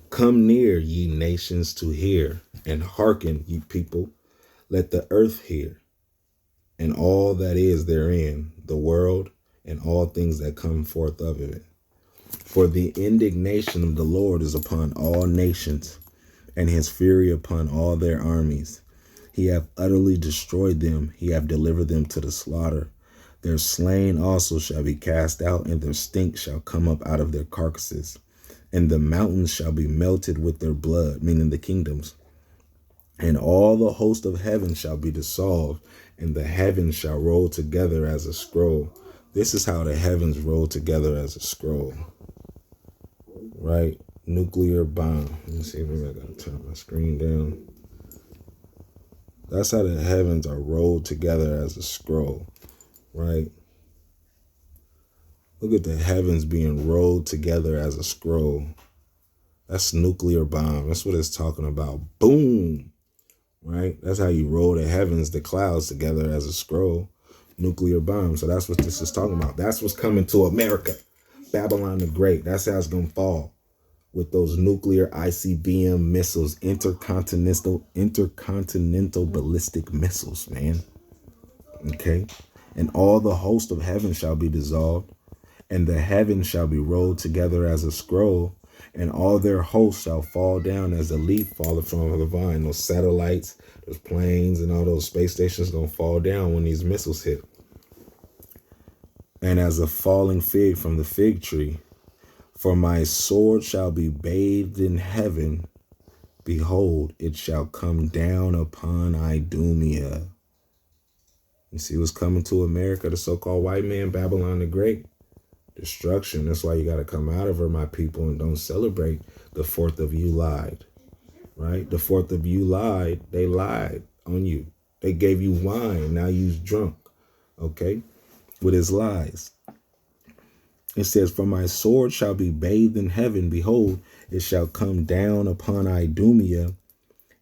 A: Come near, ye nations, to hear, and hearken, ye people. Let the earth hear, and all that is therein, the world, and all things that come forth of it. For the indignation of the Lord is upon all nations, and his fury upon all their armies. He hath utterly destroyed them, he hath delivered them to the slaughter. Their slain also shall be cast out, and their stink shall come up out of their carcasses. And the mountains shall be melted with their blood, meaning the kingdoms. And all the host of heaven shall be dissolved, and the heavens shall roll together as a scroll. This is how the heavens roll together as a scroll. Right? Nuclear bomb. Let me see, maybe I gotta turn my screen down. That's how the heavens are rolled together as a scroll. Right? Look at the heavens being rolled together as a scroll. That's nuclear bomb. That's what it's talking about. Boom. Right? That's how you roll the heavens, the clouds together as a scroll. Nuclear bomb. So that's what this is talking about. That's what's coming to America. Babylon the Great. That's how it's going to fall. With those nuclear ICBM missiles, intercontinental ballistic missiles, man. Okay? And all the host of heaven shall be dissolved, and the heavens shall be rolled together as a scroll, and all their hosts shall fall down as a leaf falleth from the vine. Those satellites, those planes, and all those space stations going to fall down when these missiles hit. And as a falling fig from the fig tree, for my sword shall be bathed in heaven. Behold, it shall come down upon Idumea. You see what's coming to America, the so-called white man, Babylon the Great? Destruction. That's why you got to come out of her, my people, and don't celebrate the 4th of YouLied, right? The 4th of YouLied, they lied on you. They gave you wine. Now you's drunk, okay, with his lies. It says, for my sword shall be bathed in heaven. Behold, it shall come down upon Idumea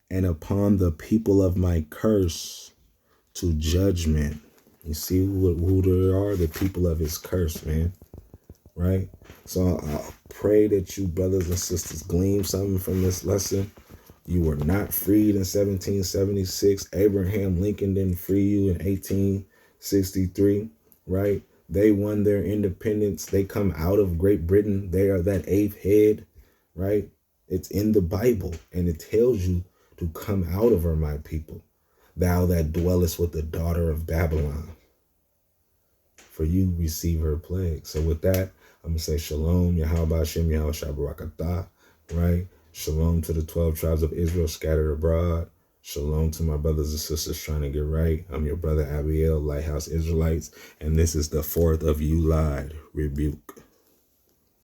A: and upon the people of my curse to judgment. You see who they are? The people of his curse, man. Right? So I pray that you brothers and sisters glean something from this lesson. You were not freed in 1776. Abraham Lincoln didn't free you in 1863, right? They won their independence. They come out of Great Britain. They are that 8th head, right? It's in the Bible, and it tells you to come out of her, my people. Thou that dwellest with the daughter of Babylon, for you receive her plague. So with that, I'm going to say shalom, Yahweh Hashem, Yahweh Shabbarakatah, right? Shalom to the 12 tribes of Israel scattered abroad. Shalom to my brothers and sisters trying to get right. I'm your brother Abiel, Lighthouse Israelites, and this is the 4th of YouLied. Rebuke.